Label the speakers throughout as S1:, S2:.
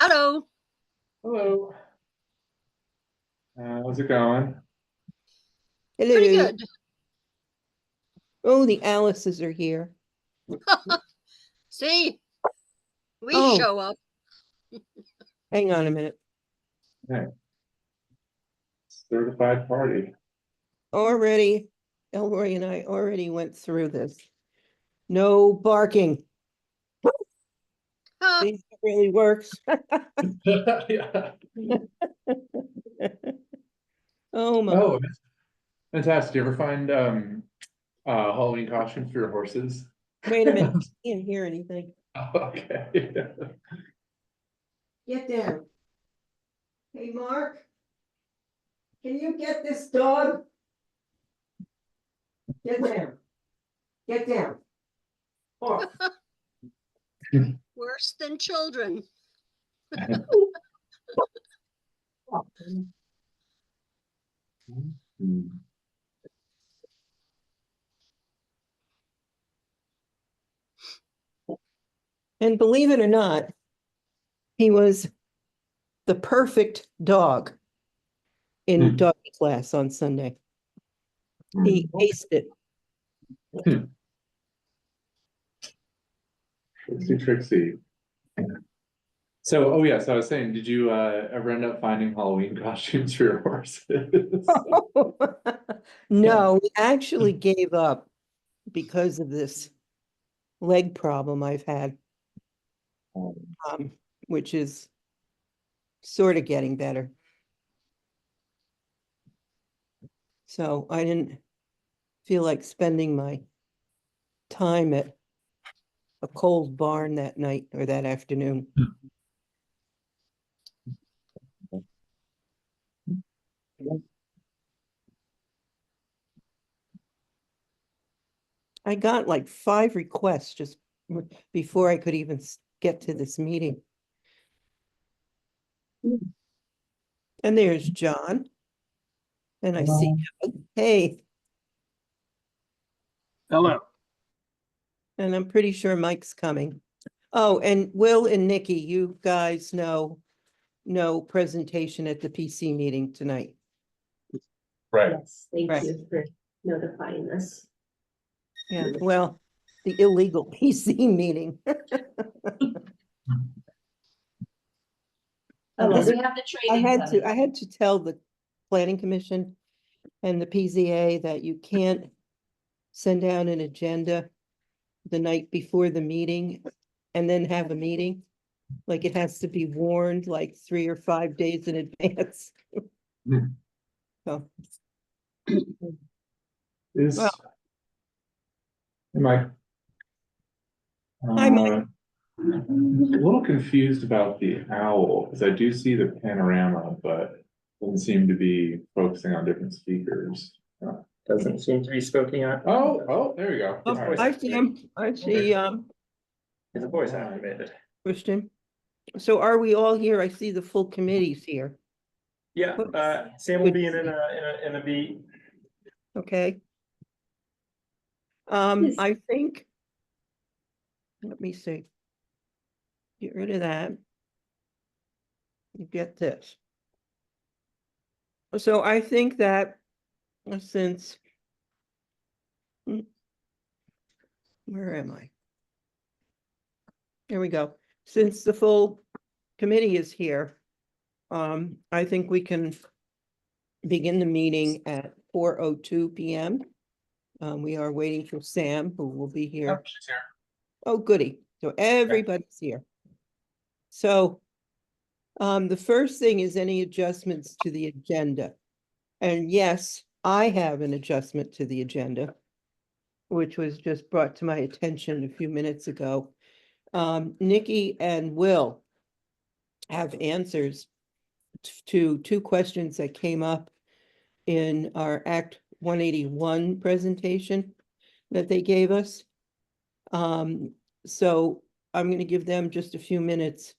S1: Hello.
S2: Hello. How's it going?
S1: Pretty
S3: Hello.
S1: good.
S3: Oh, the Alices are here.
S1: See, we
S3: Oh.
S1: show up.
S3: Hang on a minute.
S2: Hey. Certified party.
S3: Already, Elroy and I already went through this. No barking.
S1: Huh.
S3: See, it really works.
S2: Yeah.
S3: Oh my.
S2: Oh, fantastic. Do you ever find Halloween costumes for your horses?
S3: Wait a minute. I can't hear anything.
S2: Okay.
S3: Get down. Hey, Mark. Can you get this dog? Get down. Get down. Oh.
S1: Worse than children.
S3: And believe it or not, he was the perfect dog in doggy class on Sunday. He aced it.
S2: Trixie. So, oh yes, I was saying, did you ever end up finding Halloween costumes for your horses?
S3: No, we actually gave up because of this leg problem I've had, which is sort of getting better. So I didn't feel like spending my time at a cold barn that night or that afternoon. I got like 5 requests just before I could even get to this meeting. And there's John. And I see, hey,
S4: Hello.
S3: and I'm pretty sure Mike's coming. Oh, and Will and Nikki, you guys know no presentation at the PC meeting tonight.
S2: Right.
S5: Yes, thank
S3: Right.
S5: you for notifying us.
S3: Yeah, well, the illegal PC meeting.
S5: Oh, well,
S3: This-
S5: we have the training.
S3: I had to tell the planning commission and the PZA that you can't send out an agenda the night before the meeting and then have a meeting. Like it has to be warned like 3 or 5 days in advance. So,
S2: Is
S3: Well.
S2: am I
S3: Hi, Mike.
S2: I'm a little confused about the owl because I do see the panorama, but doesn't seem to be focusing on different speakers.
S4: Doesn't seem to be spoken on.
S2: Oh, there you go.
S3: Oh,
S2: All right.
S3: I see him. I see
S4: His voice activated.
S3: Christian. So are we all here? I see the full committee's here.
S4: Yeah, Sam will be in a beat.
S3: Okay.
S5: Yes.
S3: I think. Let me see. Get rid of that. You get this. So I think that since. Where am I? There we go. Since the full committee is here, I think we can begin the meeting at 4:02 p.m. We are waiting for Sam, who will be here.
S2: Oh, she's here.
S3: Oh, goody. So everybody's here. So the first thing is any adjustments to the agenda. And yes, I have an adjustment to the agenda, which was just brought to my attention a few minutes ago. Nikki and Will have answers to 2 questions that came up in our Act 181 presentation that they gave us. So I'm going to give them just a few minutes.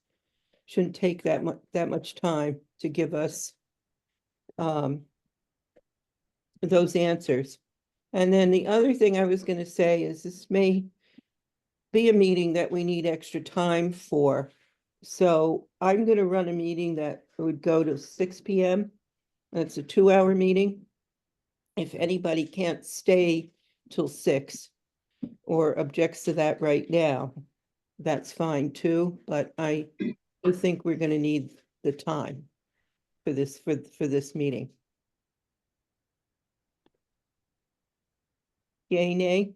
S3: Shouldn't take that much time to give us those answers. And then the other thing I was going to say is this may be a meeting that we need extra time for. So I'm gonna run a meeting that would go to 6 PM. That's a 2-hour meeting. If anybody can't stay till 6 or objects to that right now, that's fine too, but I do think we're gonna need the time for this meeting. Yay, nay?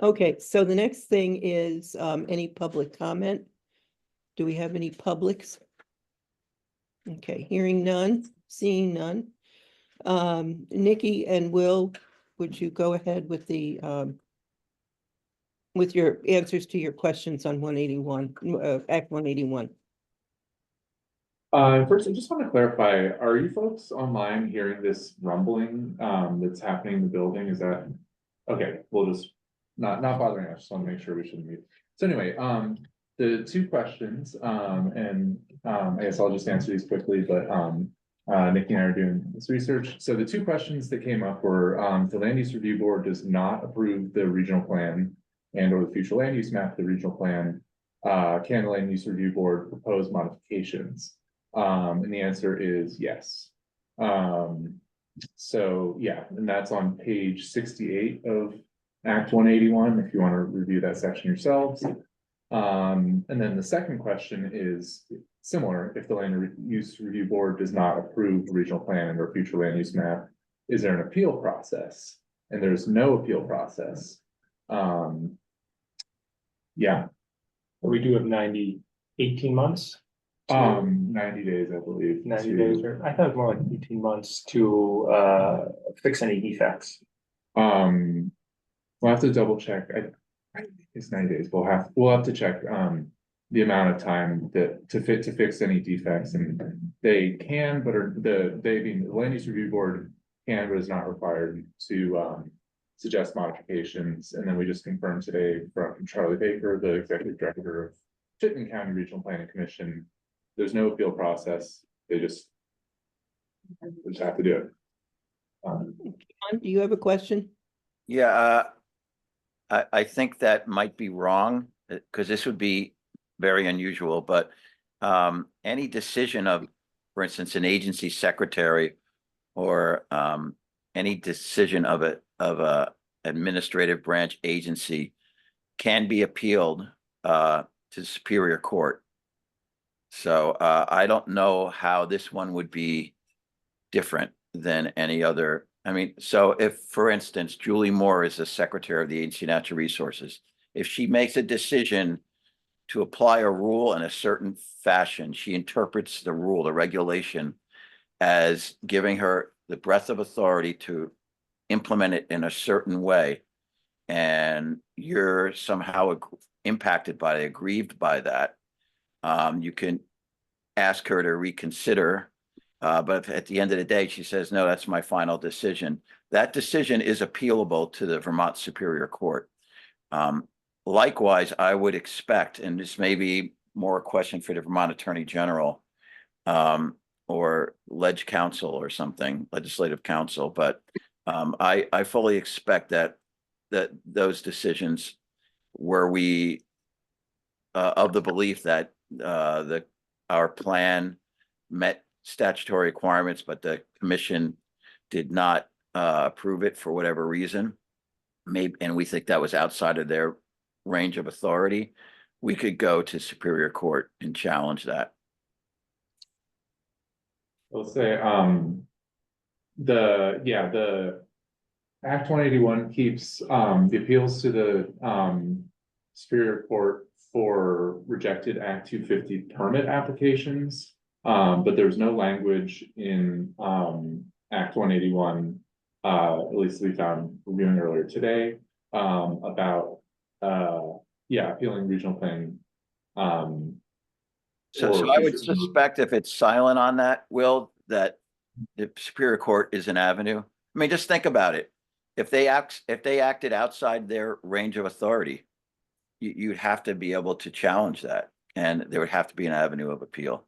S3: Okay, so the next thing is any public comment? Do we have any publics? Okay, hearing none, seeing none. Nikki and Will, would you go ahead with the with your answers to your questions on 181, Act 181?
S2: First, I just want to clarify, are you folks online hearing this rumbling, that's happening in the building? Is that, okay, we'll just, not bothering us, just want to make sure we shouldn't mute. So anyway, the two questions, and, I guess I'll just answer these quickly, but, Nikki and I are doing this research. So the two questions that came up were, the Land Use Review Board does not approve the regional plan and or the future land use map, of the regional plan. Can the Land Use Review Board propose modifications? And the answer is yes. So yeah, and that's on page 68 of Act 181, if you want to review that section yourselves. And then the second question is similar. If the Land Use Review Board does not approve the regional plan or future land use map, is there an appeal process? And there's no appeal process. Yeah.
S4: We do have 18 months.
S2: 90 days, I believe.
S4: 90
S2: to-
S4: days, or I thought it was more like 18 months to fix any defects.
S2: We'll have to double check. I think it's 90 days. We'll have to check the amount of time that to fix any defects, and they can, but they being the Land Use Review Board can, but is not required to suggest modifications. And then we just confirmed today from Charlie Baker, the executive director of Chittenden County Regional Planning Commission, there's no appeal process. They just have to do it.
S3: John, do you have a question?
S6: Yeah, I think that might be wrong, because this would be very unusual, but any decision of, for instance, an agency secretary or any decision of a administrative branch agency can be appealed to Superior Court. So I don't know how this one would be different than any other. I mean, so if, for instance, Julie Moore is the secretary of the Agency of Natural Resources, if she makes a decision to apply a rule in a certain fashion, she interprets the rule, the regulation, as giving her the breadth of authority to implement it in a certain way, and you're somehow impacted by it, aggrieved by that, you can ask her to reconsider. But at the end of the day, she says, no, that's my final decision. That decision is appealable to the Vermont Superior Court. Likewise, I would expect, and this may be more a question for the Vermont Attorney General or Leg Counsel or something, Legislative Counsel, but I fully expect that those decisions where we of the belief that our plan met statutory requirements, but the commission did not approve it for whatever reason, maybe, and we think that was outside of their range of authority, we could go to Superior Court and challenge that.
S2: Let's say, the Act 181 keeps, the appeals to the, Superior Court for rejected Act 250 permit applications. But there's no language in, Act 181, at least we found reviewing earlier today, about, appealing regional planning.
S6: So I would suspect if it's silent on that, Will, that the Superior Court is an avenue. I mean, just think about it. If they acted outside their range of authority, you'd have to be able to challenge that, and there would have to be an avenue of appeal.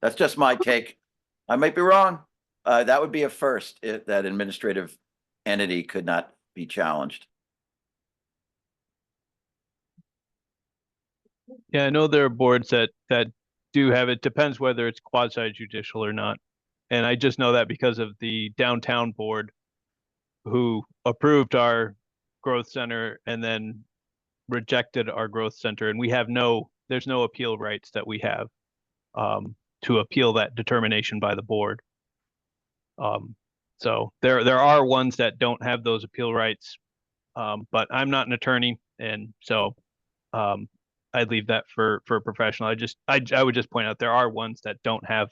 S6: That's just my take. I might be wrong. That would be a first if that administrative entity could not be challenged.
S7: Yeah, I know there are boards that do have it. Depends whether it's quasi judicial or not. And I just know that because of the downtown board who approved our growth center and then rejected our growth center. And we have there's no appeal rights that we have to appeal that determination by the board. So there are ones that don't have those appeal rights. But I'm not an attorney, and so I'd leave that for a professional. I would just point out there are ones that don't have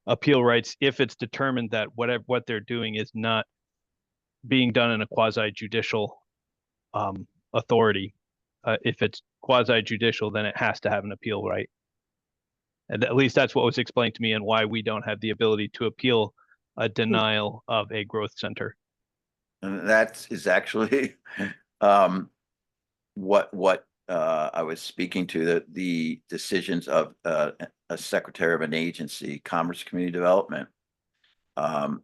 S7: appeal rights if it's determined that what they're doing is not being done in a quasi judicial authority. If it's quasi judicial, then it has to have an appeal right. And at least that's what was explained to me and why we don't have the ability to appeal a denial of a growth center.
S6: And that is actually what I was speaking to, the decisions of a secretary of an agency, Commerce Community Development.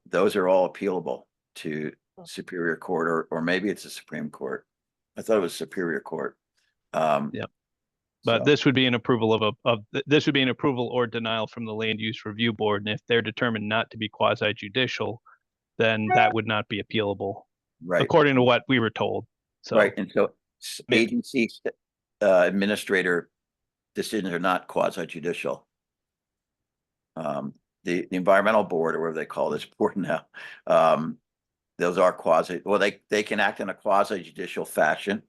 S6: Those are all appealable to Superior Court, or maybe it's a Supreme Court. I thought it was Superior Court.
S7: Yeah. But this would be an approval this would be an approval or denial from the Land Use Review Board. And if they're determined not to be quasi judicial, then that would not be appealable,
S6: right,
S7: according to what we were told. So
S6: right. And so agency administrator decisions are not quasi judicial. The environmental board, or whatever they call this board now, those are quasi. Well, they can act in a quasi judicial fashion,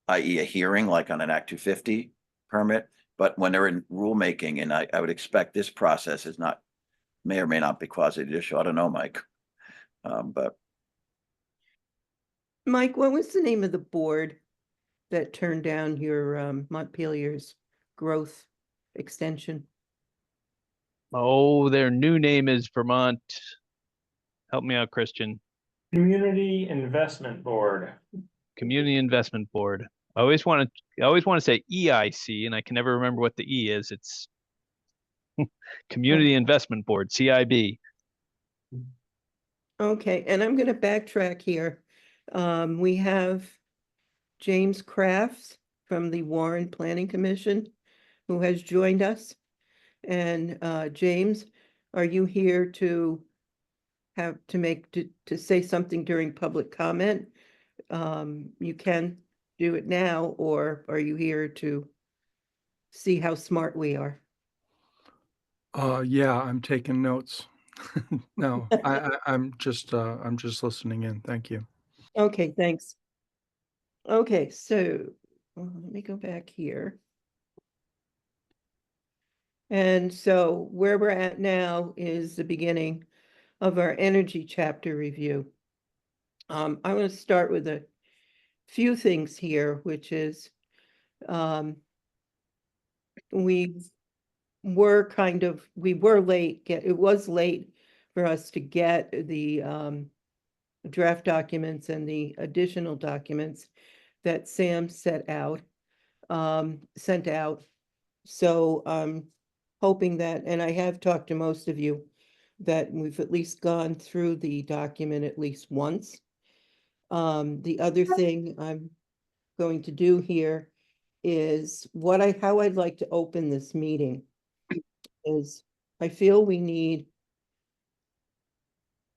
S6: i.e., a hearing like on an Act 250 permit. But when they're in rulemaking, and I would expect this process is not, may or may not be quasi judicial. I don't know, Mike. But
S3: Mike, what was the name of the board that turned down your Montpelier's growth extension?
S7: Oh, their new name is Vermont. Help me out, Christian.
S4: Community Investment Board.
S7: Community Investment Board. I always want to say EIC, and I can never remember what the E is. It's Community Investment Board, CIB.
S3: Okay, and I'm going to backtrack here. We have James Crafts from the Warren Planning Commission who has joined us. And James, are you here to say something during public comment? You can do it now, or are you here to see how smart we are?
S8: Yeah, I'm taking notes. No, I'm just listening in. Thank you.
S3: Okay, thanks. Okay, so let me go back here. And so where we're at now is the beginning of our energy chapter review. I want to start with a few things here, which is we were late. It was late for us to get the draft documents and the additional documents that Sam sent out. So I'm hoping that, and I have talked to most of you, that we've at least gone through the document at least once. The other thing I'm going to do here is how I'd like to open this meeting is I feel we need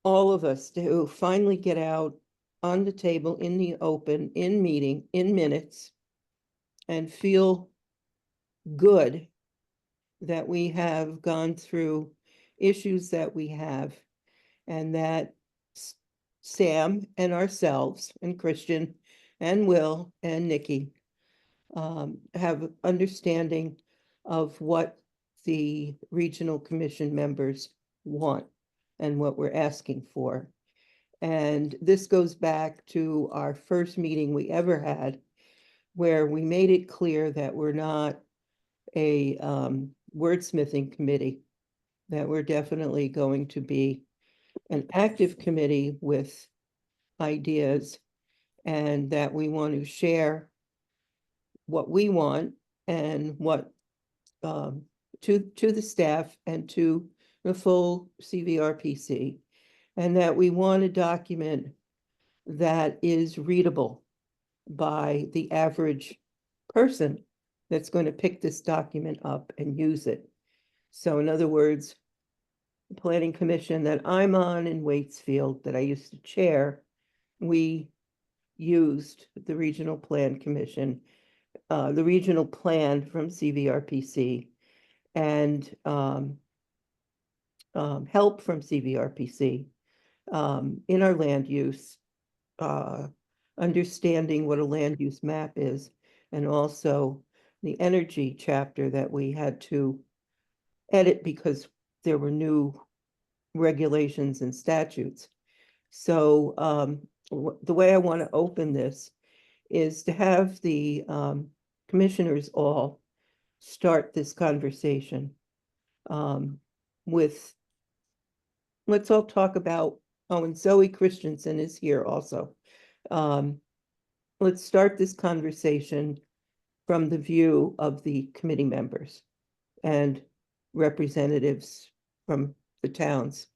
S3: all of us to finally get out on the table in the open, in meeting, in minutes, and feel good that we have gone through issues that we have, and that Sam and ourselves and Christian and Will and Nikki have understanding of what the regional commission members want and what we're asking for. And this goes back to our first meeting we ever had, where we made it clear that we're not a wordsmithing committee, that we're definitely going to be an active committee with ideas, and that we want to share what we want and what to the staff and to the full CVRPC, and that we want a document that is readable by the average person that's going to pick this document up and use it. So in other words, the planning commission that I'm on in Waitsfield, that I used to chair, we used the regional plan commission, the regional plan from CVRPC, and help from CVRPC in our land use, understanding what a land use map is, and also the energy chapter that we had to edit because there were new regulations and statutes. So the way I want to open this is to have the commissioners all start this conversation with, let's all talk about, oh, and Zoe Christensen is here also. Let's start this conversation from the view of the committee members and representatives from the towns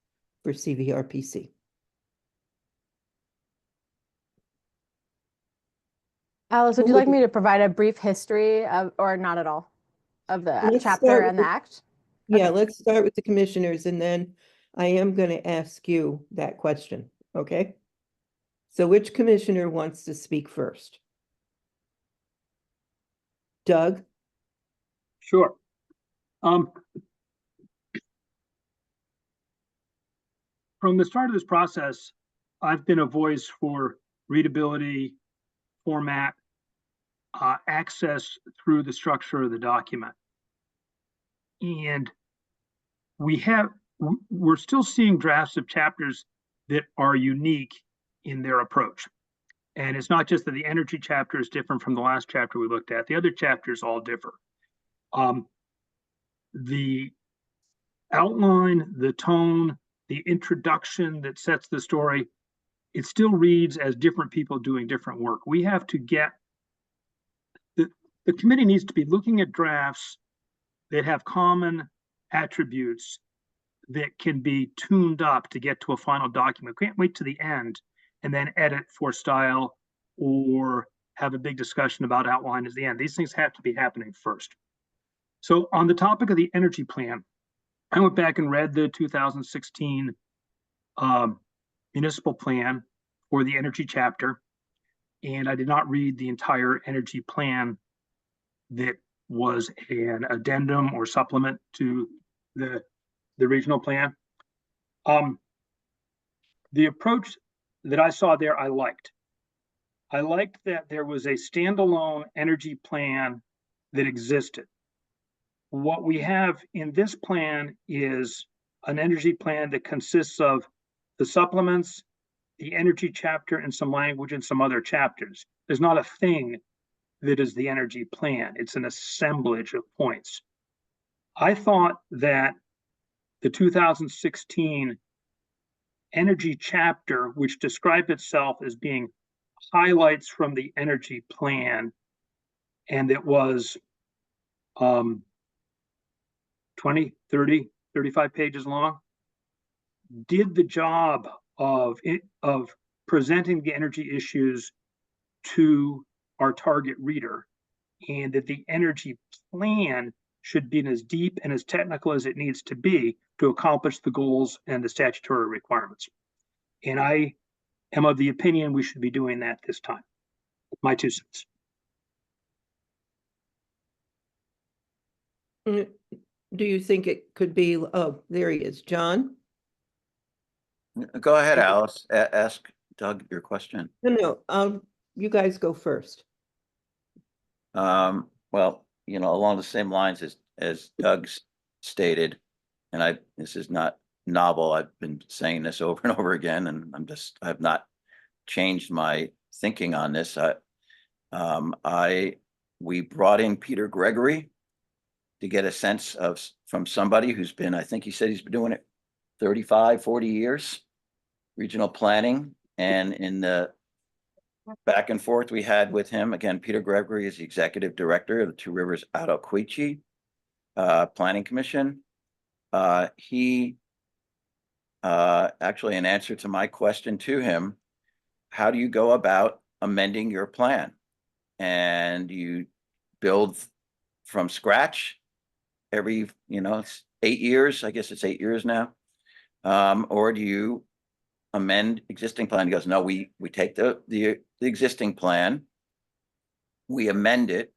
S3: for CVRPC.
S9: Alice, would
S3: Who
S9: you like
S3: would-
S9: me to provide a brief history of, or not at all, of the
S3: Let's
S9: chapter
S3: start
S9: and the
S3: with
S9: act?
S3: Yeah,
S9: Okay.
S3: let's start with the commissioners, and then I am going to ask you that question, okay? So which commissioner wants to speak first? Doug?
S10: Sure. From the start of this process, I've been a voice for readability, format, access through the structure of the document. And we're still seeing drafts of chapters that are unique in their approach. And it's not just that the energy chapter is different from the last chapter we looked at. The other chapters all differ. The outline, the tone, the introduction that sets the story, it still reads as different people doing different work. We have to get, the committee needs to be looking at drafts that have common attributes that can be tuned up to get to a final document. We can't wait to the end and then edit for style or have a big discussion about outline at the end. These things have to be happening first. So on the topic of the energy plan, I went back and read the 2016 municipal plan for the energy chapter, and I did not read the entire energy plan that was an addendum or supplement to the regional plan. The approach that I saw there, I liked. I liked that there was a standalone energy plan that existed. What we have in this plan is an energy plan that consists of the supplements, the energy chapter, and some language in some other chapters. There's not a thing that is the energy plan. It's an assemblage of points. I thought that the 2016 energy chapter, which described itself as being highlights from the energy plan, and it was 20, 30, 35 pages long, did the job of presenting the energy issues to our target reader, and that the energy plan should be as deep and as technical as it needs to be to accomplish the goals and the statutory requirements. And I am of the opinion we should be doing that this time. My 2 cents.
S3: Do you think it could be, oh, there he is, John?
S6: Go ahead, Alice. Ask Doug your question.
S3: No, you guys go first.
S6: Well, along the same lines as Doug's stated, and this is not novel. I've been saying this over and over again, and I've not changed my thinking on this. We brought in Peter Gregory to get a sense from somebody who's been, I think he said he's been doing it 35, 40 years, regional planning. And in the back and forth we had with him, again, Peter Gregory is the executive director of the Two Rivers Ottaquechee Planning Commission. He actually, in answer to my question to him, how do you go about amending your plan? And you build from scratch every, it's 8 years, I guess it's 8 years now? Or do you amend existing plan? He goes, no, we take the existing plan, we amend it,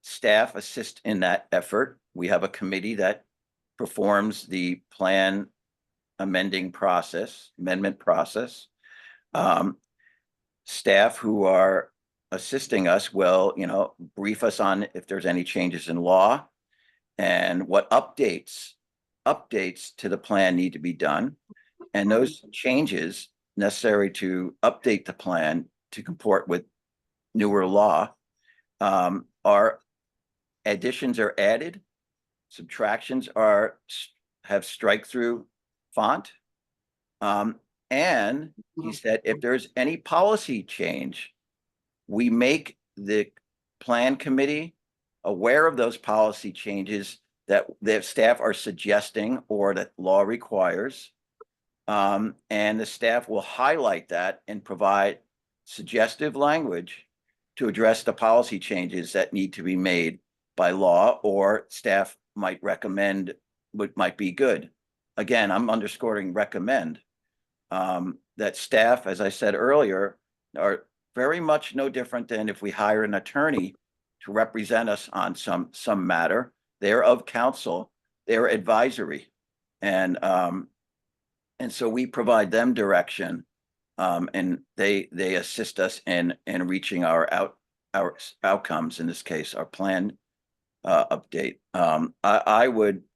S6: staff assist in that effort. We have a committee that performs the plan amendment process. Staff who are assisting us will, brief us on if there's any changes in law and what updates to the plan need to be done. And those changes necessary to update the plan to comport with newer law are additions are added, subtractions have strike through font. And he said, if there's any policy change, we make the plan committee aware of those policy changes that their staff are suggesting or that law requires. And the staff will highlight that and provide suggestive language to address the policy changes that need to be made by law or staff might recommend what might be good. Again, I'm underscoring recommend. That staff, as I said earlier, are very much no different than if we hire an attorney to represent us on some matter. They're of counsel, they're advisory. And so we provide them direction, and they assist us in reaching our outcomes, in this case, our plan update.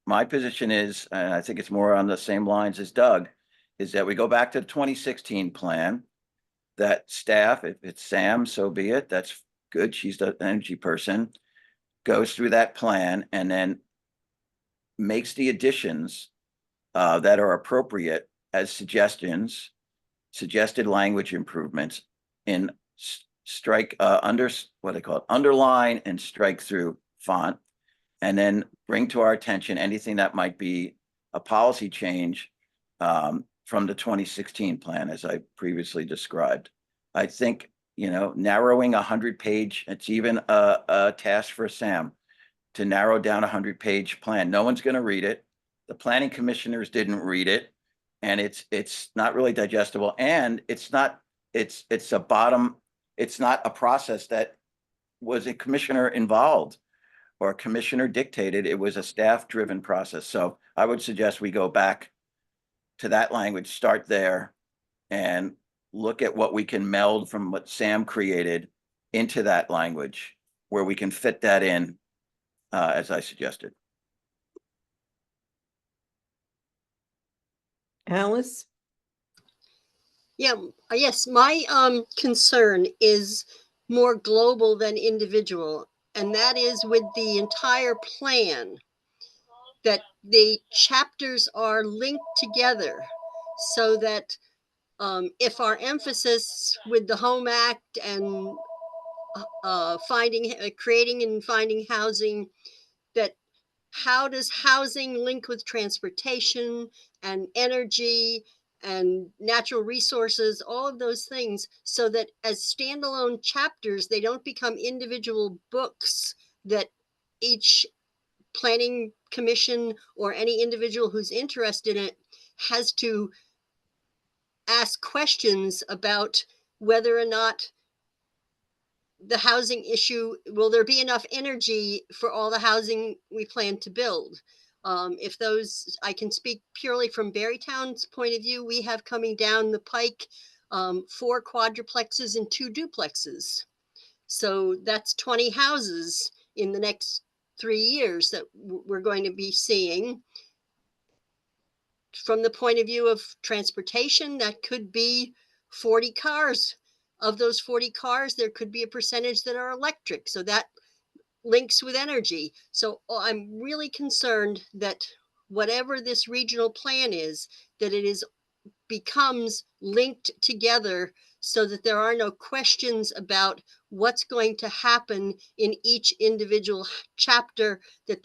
S6: My position is, and I think it's more on the same lines as Doug, is that we go back to the 2016 plan, that staff, if it's Sam, so be it, that's good, she's the energy person, goes through that plan and then makes the additions that are appropriate as suggestions, suggested language improvements in underline and strike through font, and then bring to our attention anything that might be a policy change from the 2016 plan, as I previously described. I think, narrowing 100-page, it's even a task for Sam to narrow down 100-page plan. No one's going to read it. The planning commissioners didn't read it, and it's not really digestible. And it's not a process that was a commissioner involved or a commissioner dictated. It was a staff-driven process. So I would suggest we go back to that language, start there, and look at what we can meld from what Sam created into that language, where we can fit that in, as I suggested.
S3: Alice?
S1: Yeah, yes, my concern is more global than individual, and that is with the entire plan, that the chapters are linked together so that if our emphasis with the Home Act and creating and finding housing, that how does housing link with transportation and energy and natural resources, all of those things, so that as standalone chapters, they don't become individual books that each planning commission or any individual who's interested in it has to ask questions about whether or not the housing issue, will there be enough energy for all the housing we plan to build? If those, I can speak purely from Berrytown's point of view, we have coming down the pike 4 quadruplexes and 2 duplexes. So that's 20 houses in the next 3 years that we're going to be seeing. From the point of view of transportation, that could be 40 cars. Of those 40 cars, there could be a percentage that are electric. So that links with energy. So I'm really concerned that whatever this regional plan is, that it becomes linked together so that there are no questions about what's going to happen in each individual chapter, that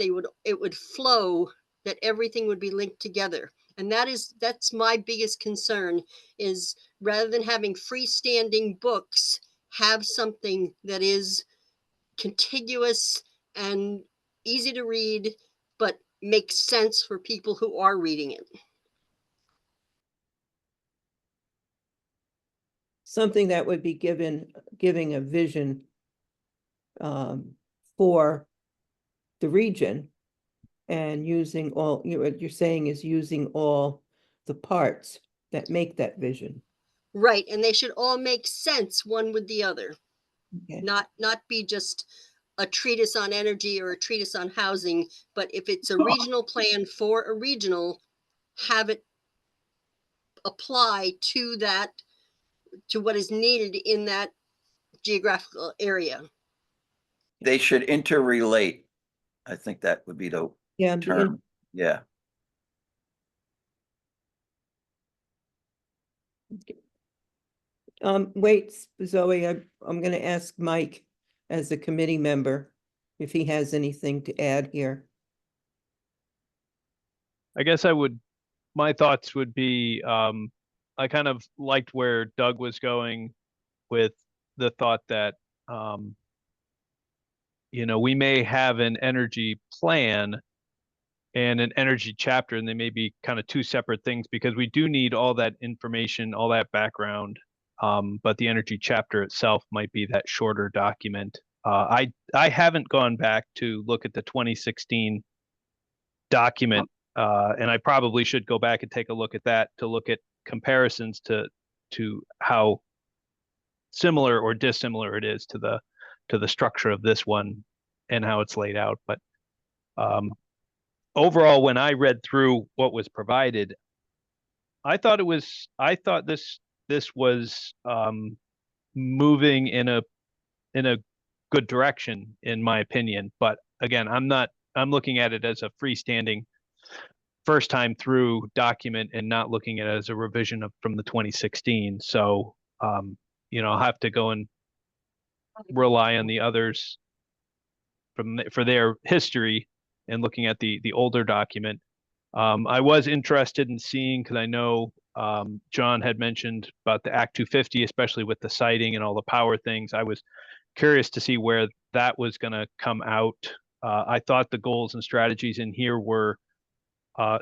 S1: it would flow, that everything would be linked together. And that's my biggest concern, is rather than having freestanding books, have something that is contiguous and easy to read, but makes sense for people who are reading it.
S3: Something that would be giving a vision for the region, and using all, what you're saying is using all the parts that make that vision.
S1: Right, and they should all make sense one with the other.
S3: Okay.
S1: Not be just a treatise on energy or a treatise on housing, but if it's a regional plan for a regional, have it apply to that, to what is needed in that geographical area.
S6: They should interrelate. I think that would be the
S3: Yeah.
S6: term. Yeah.
S3: Wait, Zoe, I'm gonna ask Mike as a committee member if he has anything to add here.
S7: I guess my thoughts would be, I kind of liked where Doug was going with the thought that, we may have an energy plan and an energy chapter, and they may be kind of two separate things, because we do need all that information, all that background. But the energy chapter itself might be that shorter document. I haven't gone back to look at the 2016 document, and I probably should go back and take a look at that to look at comparisons to how similar or dissimilar it is to the structure of this one and how it's laid out. But overall, when I read through what was provided, I thought this was moving in a good direction, in my opinion. But again, I'm looking at it as a freestanding first time through document and not looking at it as a revision from the 2016. So I'll have to go and rely on the others for their history and looking at the older document. I was interested in seeing, because I know John had mentioned about the Act 250, especially with the siting and all the power things. I was curious to see where that was going to come out. I thought the goals and strategies in here were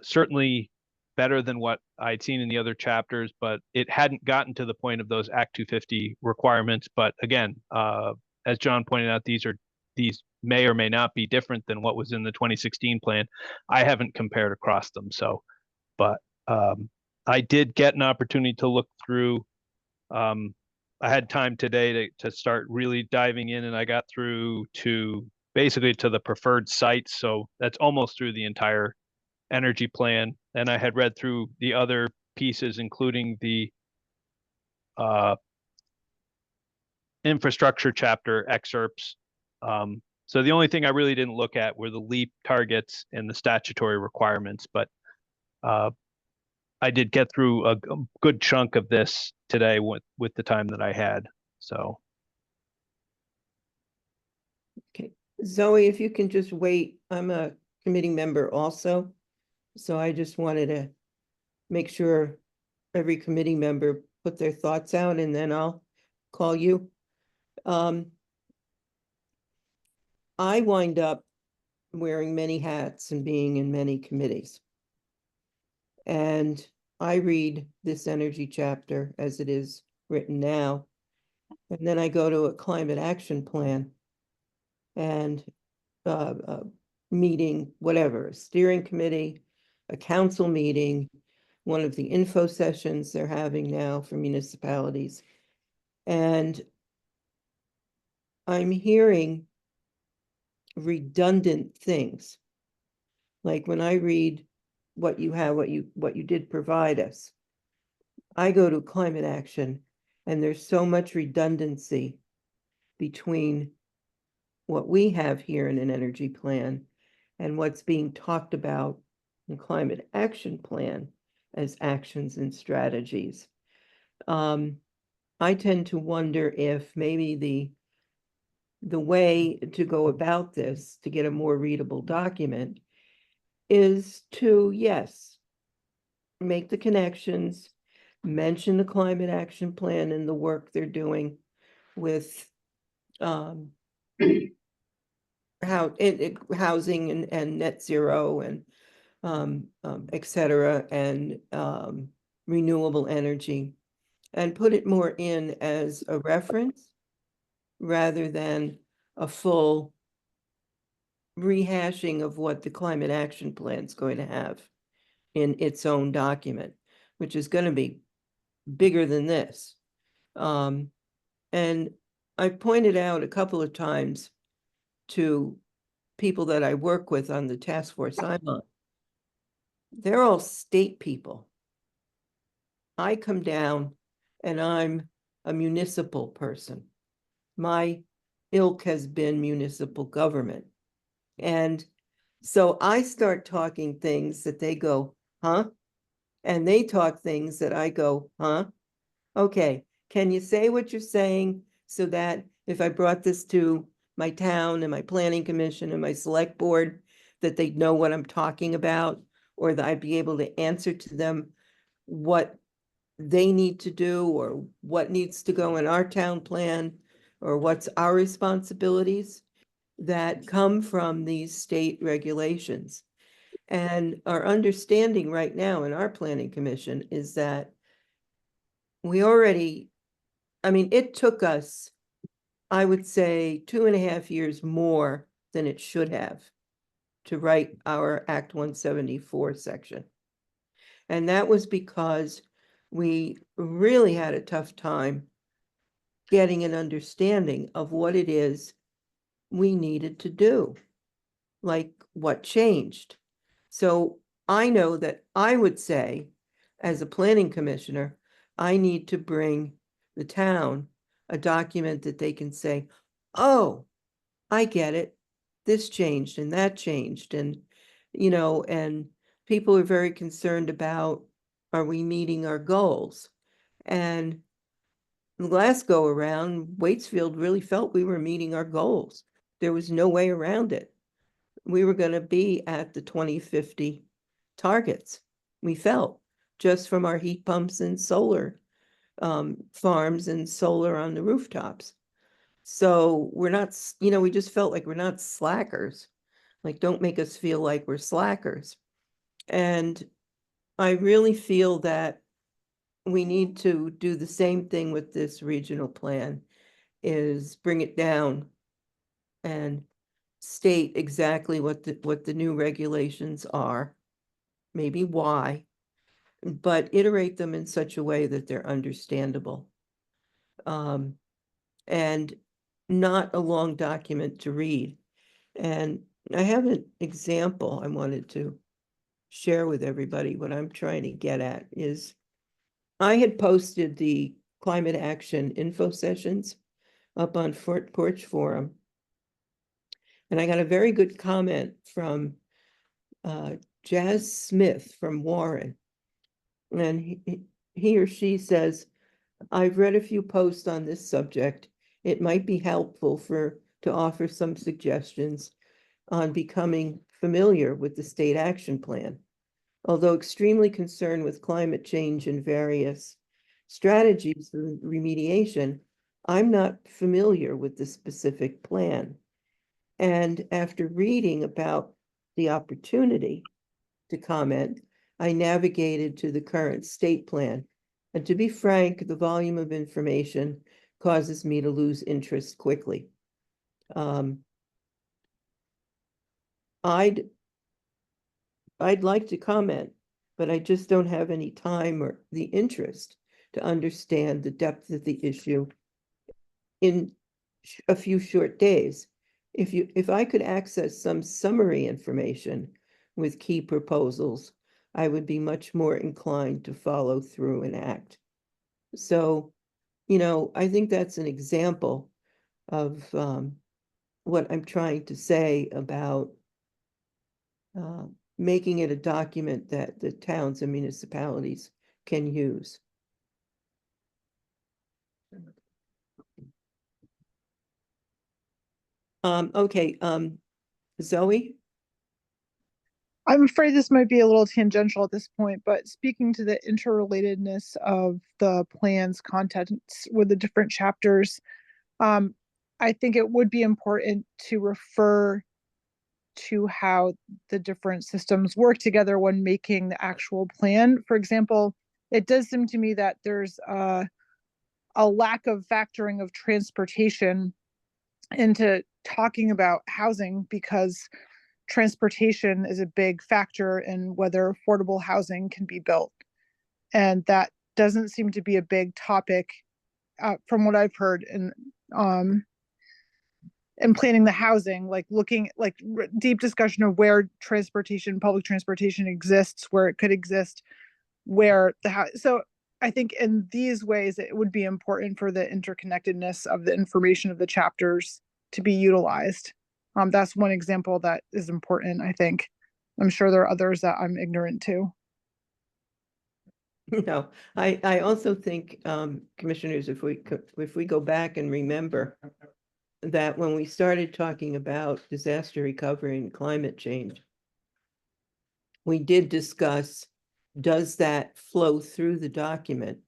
S7: certainly better than what I'd seen in the other chapters, but it hadn't gotten to the point of those Act 250 requirements. But again, as John pointed out, these may or may not be different than what was in the 2016 plan. I haven't compared across them. So, but I did get an opportunity to look through. I had time today to start really diving in, and I got through to basically to the preferred sites. So that's almost through the entire energy plan. And I had read through the other pieces, including the infrastructure chapter excerpts. So the only thing I really didn't look at were the LEAP targets and the statutory requirements, but I did get through a good chunk of this today with the time that I had. So.
S3: Okay, Zoe, if you can just wait, I'm a committee member also. So I just wanted to make sure every committee member put their thoughts out, and then I'll call you. I wind up wearing many hats and being in many committees. And I read this energy chapter as it is written now. And then I go to a climate action plan and meeting, whatever, a steering committee, a council meeting, one of the info sessions they're having now for municipalities. And I'm hearing redundant things. Like when I read what you have, what you did provide us, I go to climate action and there's so much redundancy between what we have here in an energy plan and what's being talked about in climate action plan as actions and strategies. I tend to wonder if maybe the way to go about this to get a more readable document is to, yes, make the connections, mention the climate action plan and the work they're doing with housing and net zero and et cetera, and renewable energy, and put it more in as a reference rather than a full rehashing of what the climate action plan is going to have in its own document, which is going to be bigger than this. And I pointed out a couple of times to people that I work with on the task force I'm on. They're all state people. I come down and I'm a municipal person. My ilk has been municipal government. And so I start talking things that they go, huh? And they talk things that I go, huh? Okay, can you say what you're saying so that if I brought this to my town and my planning commission and my select board, that they'd know what I'm talking about, or that I'd be able to answer to them what they need to do, or what needs to go in our town plan, or what's our responsibilities that come from these state regulations. And our understanding right now in our planning commission is that we already, I mean, it took us, I would say, 2.5 years more than it should have to write our Act 174 section. And that was because we really had a tough time getting an understanding of what it is we needed to do, like what changed. So I know that I would say, as a planning commissioner, I need to bring the town a document that they can say, oh, I get it. This changed and that changed. And, and people are very concerned about, are we meeting our goals? And the last go around, Waitsfield really felt we were meeting our goals. There was no way around it. We were going to be at the 2050 targets. We felt, just from our heat pumps and solar farms and solar on the rooftops. So we're not, we just felt like we're not slackers. Like, don't make us feel like we're slackers. And I really feel that we need to do the same thing with this regional plan, is bring it down and state exactly what the new regulations are, maybe why, but iterate them in such a way that they're understandable. And not a long document to read. And I have an example I wanted to share with everybody. What I'm trying to get at is, I had posted the climate action info sessions up on Front Porch Forum. And I got a very good comment from Jazz Smith from Warren. And he or she says, I've read a few posts on this subject. It might be helpful to offer some suggestions on becoming familiar with the state action plan. Although extremely concerned with climate change and various strategies for remediation, I'm not familiar with the specific plan. And after reading about the opportunity to comment, I navigated to the current state plan. And to be frank, the volume of information causes me to lose interest quickly. I'd like to comment, but I just don't have any time or the interest to understand the depth of the issue in a few short days. If I could access some summary information with key proposals, I would be much more inclined to follow through and act. So, I think that's an example of what I'm trying to say about making it a document that the towns and municipalities can use. Okay, Zoe?
S11: I'm afraid this might be a little tangential at this point, but speaking to the interrelatedness of the plan's contents with the different chapters, I think it would be important to refer to how the different systems work together when making the actual plan. For example, it does seem to me that there's a lack of factoring of transportation into talking about housing, because transportation is a big factor in whether affordable housing can be built. And that doesn't seem to be a big topic from what I've heard in planning the housing, like looking like deep discussion of where transportation, public transportation exists, where it could exist, where the house. So I think in these ways, it would be important for the interconnectedness of the information of the chapters to be utilized. That's one example that is important, I think. I'm sure there are others that I'm ignorant to.
S3: No, I also think, commissioners, if we go back and remember that when we started talking about disaster recovery and climate change, we did discuss, does that flow through the document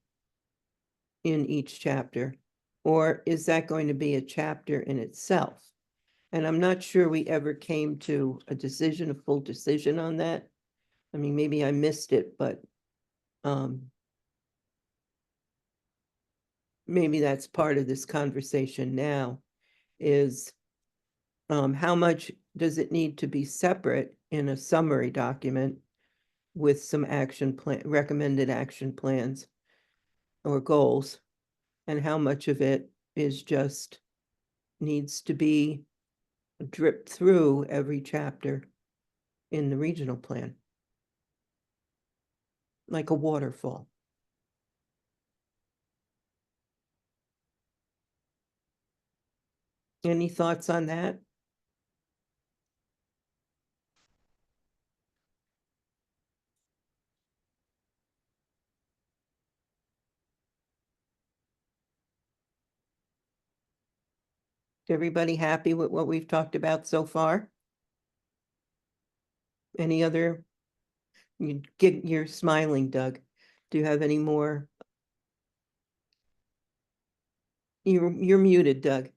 S3: in each chapter, or is that going to be a chapter in itself? And I'm not sure we ever came to a decision, a full decision on that. I mean, maybe I missed it, but maybe that's part of this conversation now, is how much does it need to be separate in a summary document with some action plan, recommended action plans or goals, and how much of it is just needs to be dripped through every chapter in the regional plan, like a waterfall. Any thoughts on that? Everybody happy with what we've talked about so far? Any other? You're smiling, Doug. Do you have any more? You're muted, Doug.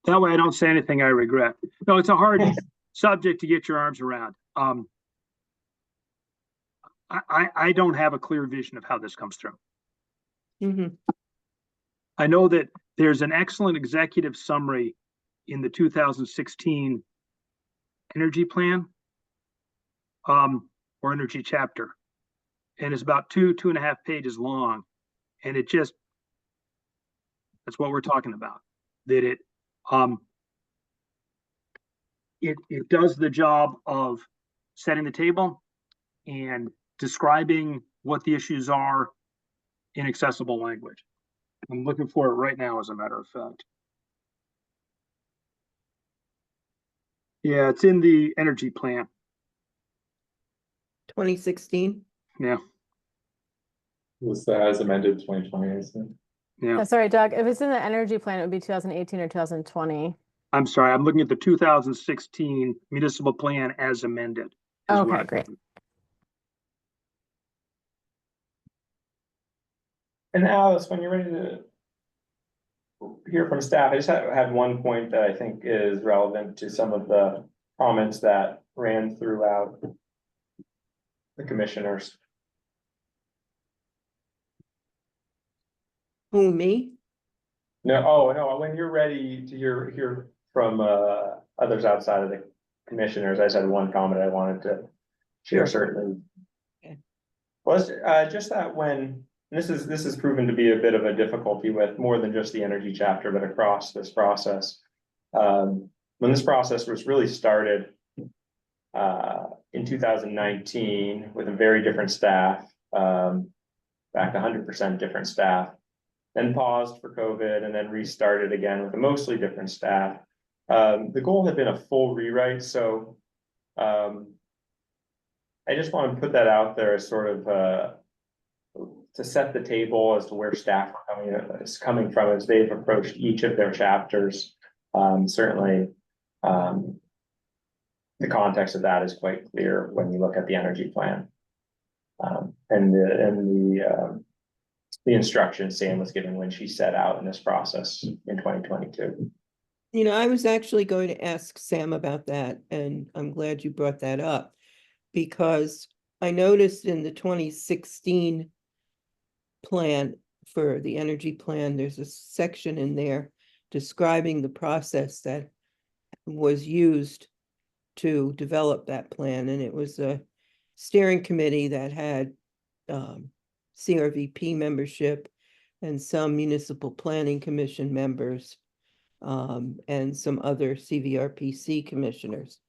S10: That way I don't say anything I regret. No, it's a hard subject to get your arms around. I don't have a clear vision of how this comes through.
S3: Mm-hmm.
S10: I know that there's an excellent executive summary in the 2016 energy plan, or energy chapter. And it's about 2.5 pages long. And it just, that's what we're talking about. That it does the job of setting the table and describing what the issues are in accessible language. I'm looking for it right now, as a matter of fact. Yeah, it's in the energy plan.
S3: 2016?
S10: Yeah.
S2: Was that as amended 2020, I think?
S10: Yeah.
S9: Sorry, Doug, if it's in the energy plan, it would be 2018 or 2020.
S10: I'm sorry, I'm looking at the 2016 municipal plan as amended.
S9: Okay, great.
S4: And Alice, when you're ready to hear from staff, I just have one point that I think is relevant to some of the comments that ran throughout the commissioners.
S3: Who, me?
S4: No, oh, no, when you're ready to hear from others outside of the commissioners, I just had one comment I wanted to share, certainly.
S3: Okay.
S4: Was just that when, and this is proven to be a bit of a difficulty with more than just the energy chapter, but across this process. When this process was really started in 2019 with a very different staff, back to 100% different staff, then paused for COVID and then restarted again with a mostly different staff. The goal had been a full rewrite, so I just want to put that out there as sort of to set the table as to where staff is coming from as they've approached each of their chapters. Certainly, the context of that is quite clear when you look at the energy plan and the the instructions Sam was given when she set out in this process in 2022.
S3: You know, I was actually going to ask Sam about that, and I'm glad you brought that up, because I noticed in the 2016 plan for the energy plan, there's a section in there describing the process that was used to develop that plan, and it was a steering committee that had CRVP membership and some municipal planning commission members, and some other CVRPC commissioners.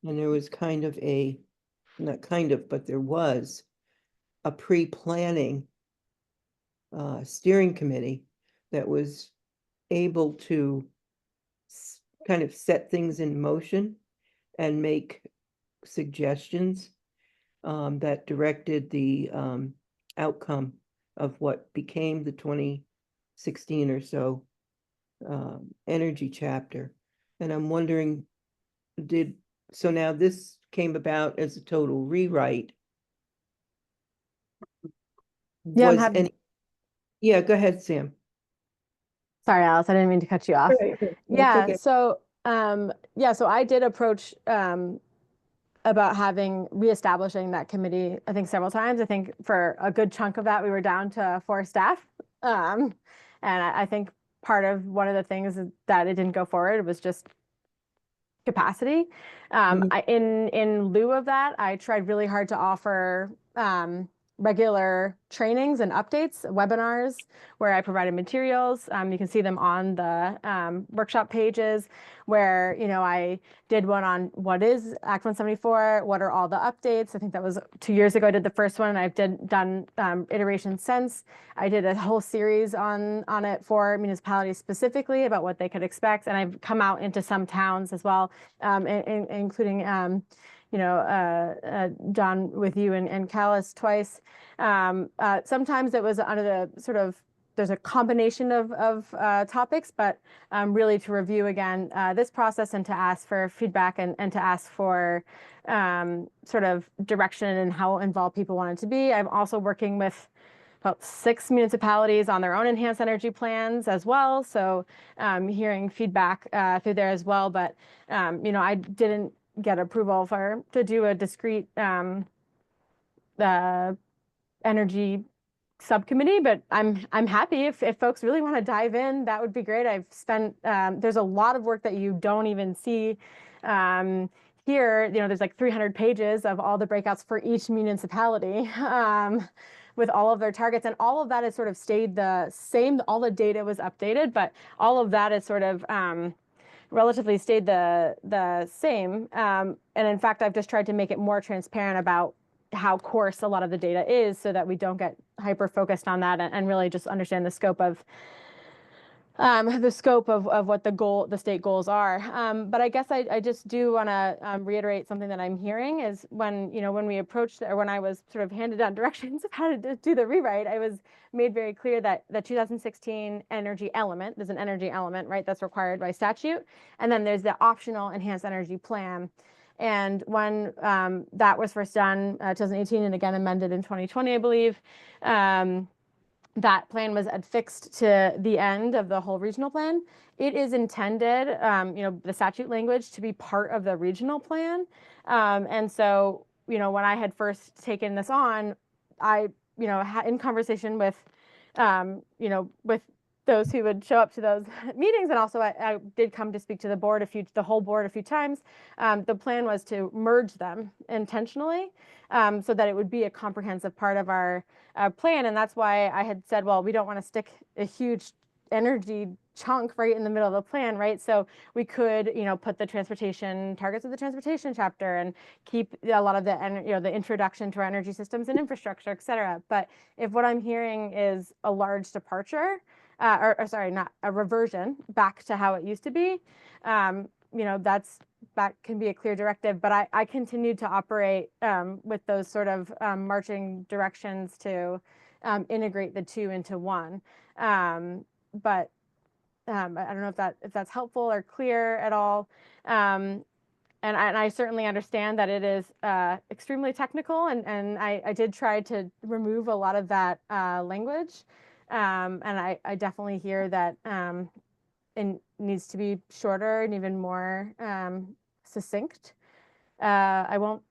S3: And there was kind of a, not kind of, but there was a pre-planning steering committee that was able to kind of set things in motion and make suggestions that directed the outcome of what became the 2016 or so energy chapter. And I'm wondering, so now this came about as a total rewrite.
S9: Yeah, I'm
S3: Was
S9: happy.
S3: any, yeah, go ahead, Sam.
S9: Sorry, Alice, I didn't mean to cut you off.
S3: Right, right. That's
S9: Yeah,
S3: okay.
S9: so so I did approach about reestablishing that committee, I think several times. I think for a good chunk of that, we were down to 4 staff. And I think part of one of the things that it didn't go forward was just capacity. In lieu of that, I tried really hard to offer regular trainings and updates, webinars, where I provided materials. You can see them on the workshop pages, where, you know, I did one on what is Act 174, what are all the updates. I think that was 2 years ago I did the first one, and I've done iterations since. I did a whole series on it for municipalities specifically about what they could expect, and I've come out into some towns as well, including John with you and Callis twice. Sometimes it was under the sort of, there's a combination of topics, but really to review again this process and to ask for feedback and to ask for sort of direction and how involved people wanted to be. I'm also working with about 6 municipalities on their own enhanced energy plans as well. So hearing feedback through there as well. But, I didn't get approval to do a discrete energy subcommittee, but I'm happy if folks really want to dive in. That would be great. I've spent there's a lot of work that you don't even see here. There's like 300 pages of all the breakouts for each municipality with all of their targets, and all of that has sort of stayed the same. All the data was updated, but all of that is sort of relatively stayed the same. And in fact, I've just tried to make it more transparent about how coarse a lot of the data is, so that we don't get hyper focused on that, and really just understand the scope of what the state goals are. But I guess I just do want to reiterate something that I'm hearing is when we approached, or when I was sort of handed down directions of how to do the rewrite, I was made very clear that the 2016 energy element, there's an energy element, right, that's required by statute, and then there's the optional enhanced energy plan. And when that was first done, 2018, and again amended in 2020, I believe, that plan was affixed to the end of the whole regional plan. It is intended, the statute language, to be part of the regional plan. And so, when I had first taken this on, I, in conversation with, with those who would show up to those meetings, and also I did come to speak to the whole board a few times. The plan was to merge them intentionally, so that it would be a comprehensive part of our plan. And that's why I had said, well, we don't want to stick a huge energy chunk right in the middle of the plan, right? So we could, put the transportation targets of the transportation chapter, and keep a lot of the introduction to our energy systems and infrastructure, et cetera. But if what I'm hearing is a large departure, or sorry, not a reversion back to how it used to be, that can be a clear directive. But I continued to operate with those sort of marching directions to integrate the two into one. But I don't know if that's helpful or clear at all. And I certainly understand that it is extremely technical, and I did try to remove a lot of that language. And I definitely hear that it needs to be shorter and even more succinct. I won't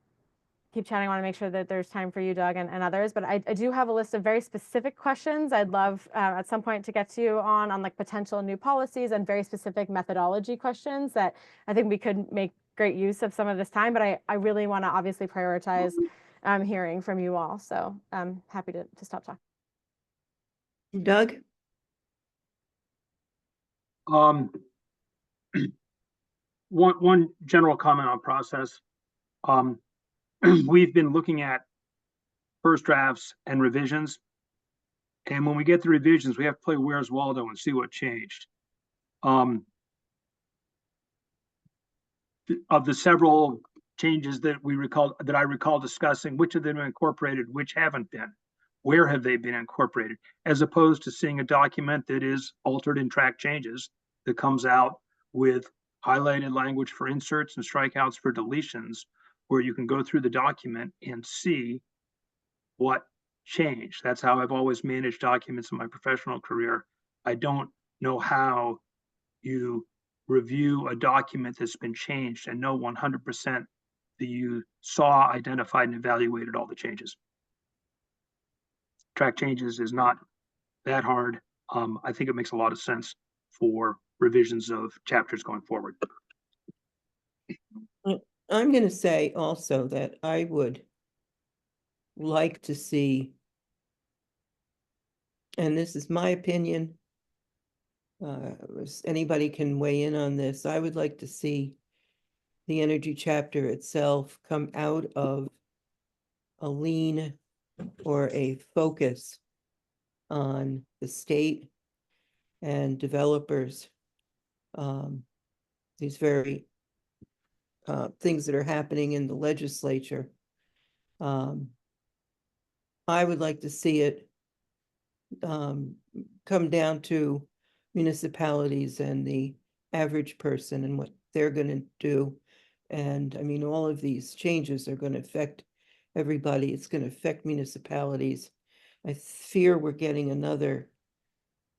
S9: keep chatting. I want to make sure that there's time for you, Doug, and others, but I do have a list of very specific questions I'd love at some point to get to you on like potential new policies and very specific methodology questions that I think we could make great use of some of this time, but I really want to obviously prioritize hearing from you all. So I'm happy to stop talking.
S3: Doug?
S10: One general comment on process. We've been looking at first drafts and revisions. And when we get the revisions, we have to play Where's Waldo and see what changed. Of the several changes that I recall discussing, which of them are incorporated, which haven't been, where have they been incorporated, as opposed to seeing a document that is altered in track changes that comes out with highlighted language for inserts and strikeouts for deletions, where you can go through the document and see what changed. That's how I've always managed documents in my professional career. I don't know how you review a document that's been changed and know 100% that you saw, identified, and evaluated all the changes. Track changes is not that hard. I think it makes a lot of sense for revisions of chapters going forward.
S3: I'm going to say also that I would like to see, and this is my opinion, anybody can weigh in on this, I would like to see the energy chapter itself come out of a lean or a focus on the state and developers. These very things that are happening in the legislature. I would like to see it come down to municipalities and the average person and what they're going to do. And I mean, all of these changes are going to affect everybody. It's going to affect municipalities. I fear we're getting another,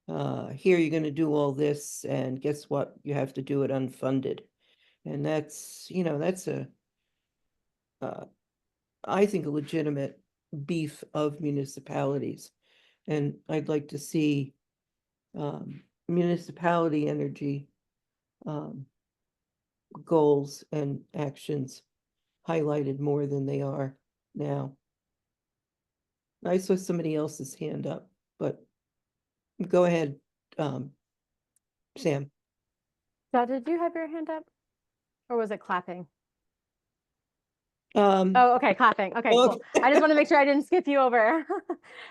S3: here you're going to do all this, and guess what? You have to do it unfunded. And that's, you know, that's I think, a legitimate beef of municipalities. And I'd like to see municipality energy goals and actions highlighted more than they are now. I saw somebody else's hand up, but go ahead, Sam.
S9: Did you have your hand up? Or was it clapping?
S3: Oh,
S9: okay, clapping. Okay, cool. I just want to make sure I didn't skip you over.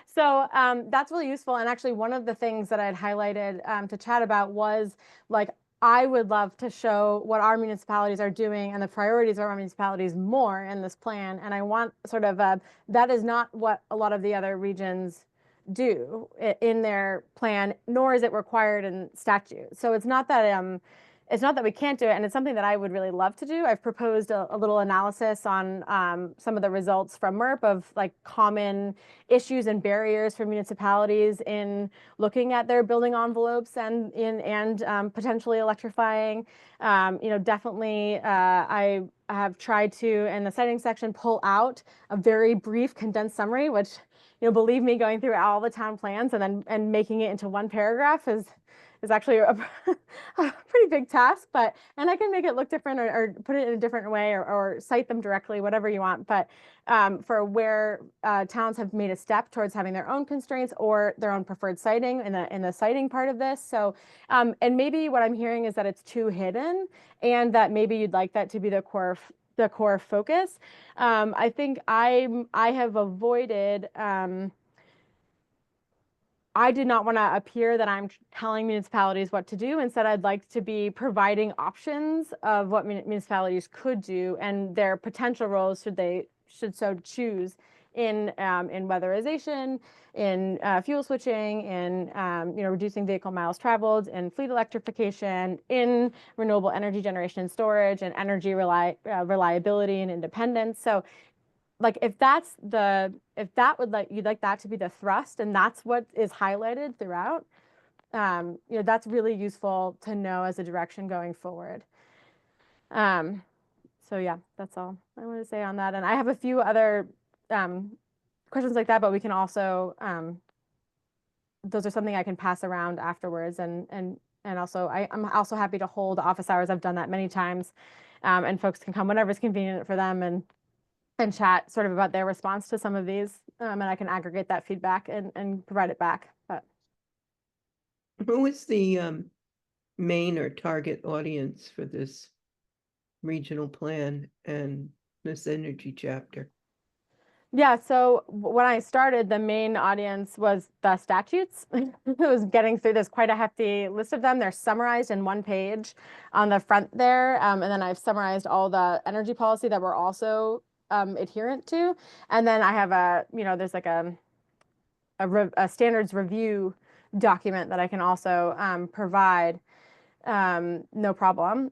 S9: So that's really useful. And actually, one of the things that I'd highlighted to chat about was like, I would love to show what our municipalities are doing and the priorities of our municipalities more in this plan. And I want sort of that is not what a lot of the other regions do in their plan, nor is it required in statute. So it's not that we can't do it, and it's something that I would really love to do. I've proposed a little analysis on some of the results from MERP of like common issues and barriers for municipalities in looking at their building envelopes and potentially electrifying. Definitely I have tried to, in the citing section, pull out a very brief condensed summary, which, believe me, going through all the town plans and making it into one paragraph is actually a pretty big task, and I can make it look different or put it in a different way or cite them directly, whatever you want. But for where towns have made a step towards having their own constraints or their own preferred citing in the citing part of this. So, and maybe what I'm hearing is that it's too hidden, and that maybe you'd like that to be the core focus. I think I have avoided. I did not want to appear that I'm telling municipalities what to do. Instead, I'd like to be providing options of what municipalities could do and their potential roles should so choose in weatherization, in fuel switching, in reducing vehicle miles traveled, in fleet electrification, in renewable energy generation and storage, and energy reliability and independence. So like if that would like you'd like that to be the thrust and that's what is highlighted throughout, you know, that's really useful to know as a direction going forward. So yeah, that's all I want to say on that. And I have a few other questions like that, but we can also those are something I can pass around afterwards. And also I'm also happy to hold office hours. I've done that many times, and folks can come whenever it's convenient for them and chat sort of about their response to some of these, and I can aggregate that feedback and provide it back. But
S3: Who is the main or target audience for this regional plan and this energy chapter?
S9: yeah, so when I started, the main audience was the statutes. It was getting through, there's quite a hefty list of them. They're summarized in one page on the front there. And then I've summarized all the energy policy that we're also adherent to. And then I have there's like a standards review document that I can also provide, no problem.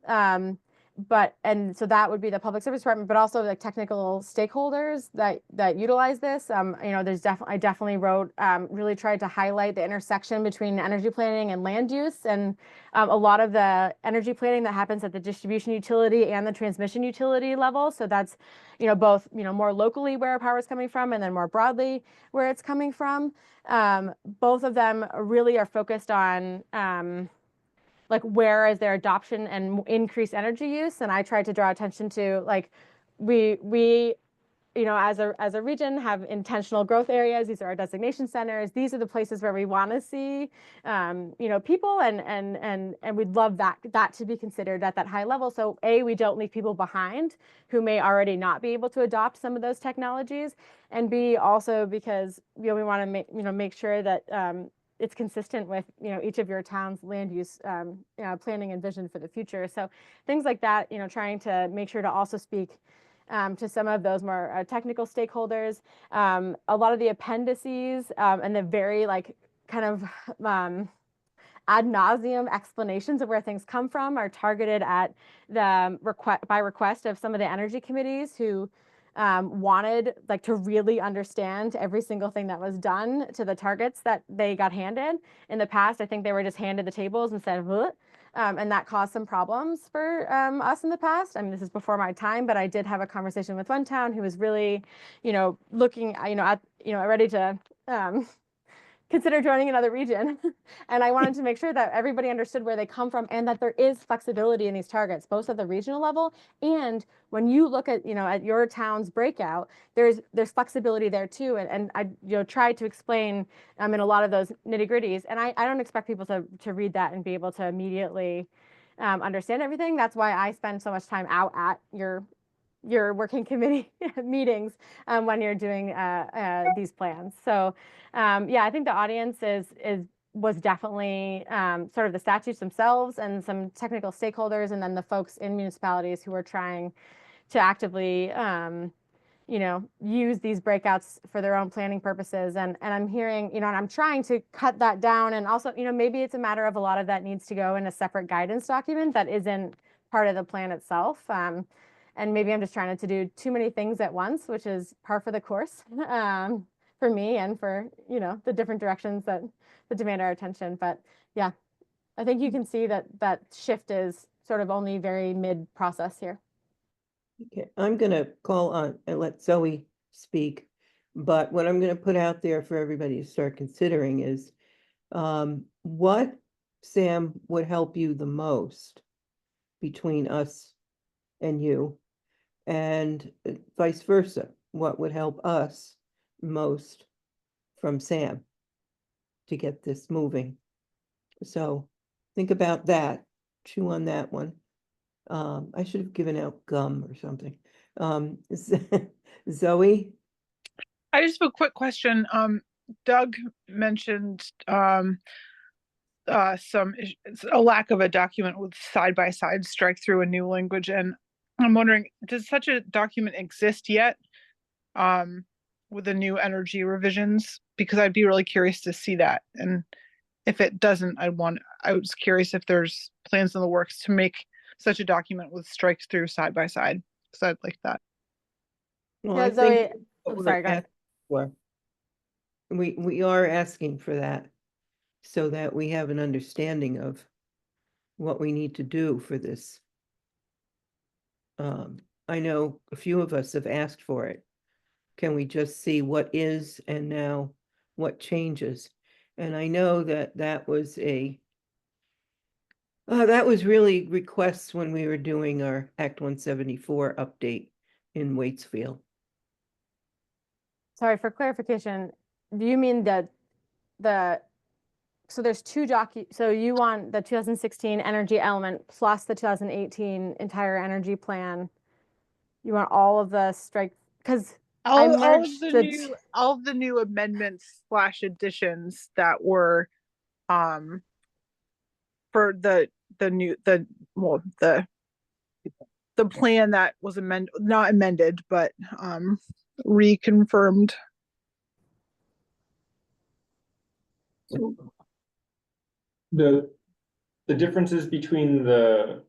S9: And so that would be the public service department, but also like technical stakeholders that utilize this. I definitely wrote, really tried to highlight the intersection between energy planning and land use, and a lot of the energy planning that happens at the distribution utility and the transmission utility level. So that's, both, more locally where power is coming from, and then more broadly where it's coming from. Both of them really are focused on, like where is their adoption and increased energy use. And I tried to draw attention to like we as a region have intentional growth areas. These are our designation centers. These are the places where we want to see people, and we'd love that to be considered at that high level. So we don't leave people behind who may already not be able to adopt some of those technologies, and B, also because we want to make sure that it's consistent with each of your town's land use planning and vision for the future. So things like that, trying to make sure to also speak to some of those more technical stakeholders. A lot of the appendices and the very kind of ad nauseum explanations of where things come from are targeted at the request of some of the energy committees who wanted to really understand every single thing that was done to the targets that they got handed. In the past, I think they were just handed the tables and said, "Bleh," and that caused some problems for us in the past. I mean, this is before my time, but I did have a conversation with one town who was really, looking, ready to consider joining another region. And I wanted to make sure that everybody understood where they come from and that there is flexibility in these targets, both at the regional level and when you look at, at your town's breakout, there's flexibility there too. And I, tried to explain in a lot of those nitty gritties. And I don't expect people to read that and be able to immediately understand everything. That's why I spend so much time out at your working committee meetings when you're doing these plans. So I think the audience was definitely sort of the statutes themselves and some technical stakeholders, and then the folks in municipalities who are trying to actively use these breakouts for their own planning purposes. And I'm hearing, and I'm trying to cut that down. And also, maybe it's a matter of a lot of that needs to go in a separate guidance document that isn't part of the plan itself. And maybe I'm just trying to do too many things at once, which is par for the course for me and for, the different directions that demand our attention. But yeah, I think you can see that shift is sort of only very mid-process here.
S3: Okay, I'm going to call on and let Zoe speak. But what I'm going to put out there for everybody to start considering is what, Sam, would help you the most between us and you, and vice versa. What would help us most from Sam to get this moving? So think about that. Chew on that one. I should have given out gum or something. Zoe?
S11: I just have a quick question. Doug mentioned a lack of a document with side-by-side strike through a new language, and I'm wondering, does such a document exist yet with the new energy revisions? Because I'd be really curious to see that, and if it doesn't, I was curious if there's plans in the works to make such a document with strikes through side by side, because I'd like that.
S3: Well,
S9: Yeah,
S3: I
S9: Zoe,
S3: think what
S9: I'm
S3: we're
S9: sorry, go ahead.
S3: asking for, we are asking for that so that we have an understanding of what we need to do for this. I know a few of us have asked for it. Can we just see what is and now what changes? And I know that that was really requests when we were doing our Act 174 update in Waitsfield.
S9: Sorry, for clarification, do you mean that so there's so you want the 2016 energy element plus the 2018 entire energy plan? You want all of the strike, because I
S11: All of
S9: merged
S11: all of the new amendments / additions that were for the plan that was not amended, but reconfirmed.
S4: The differences between the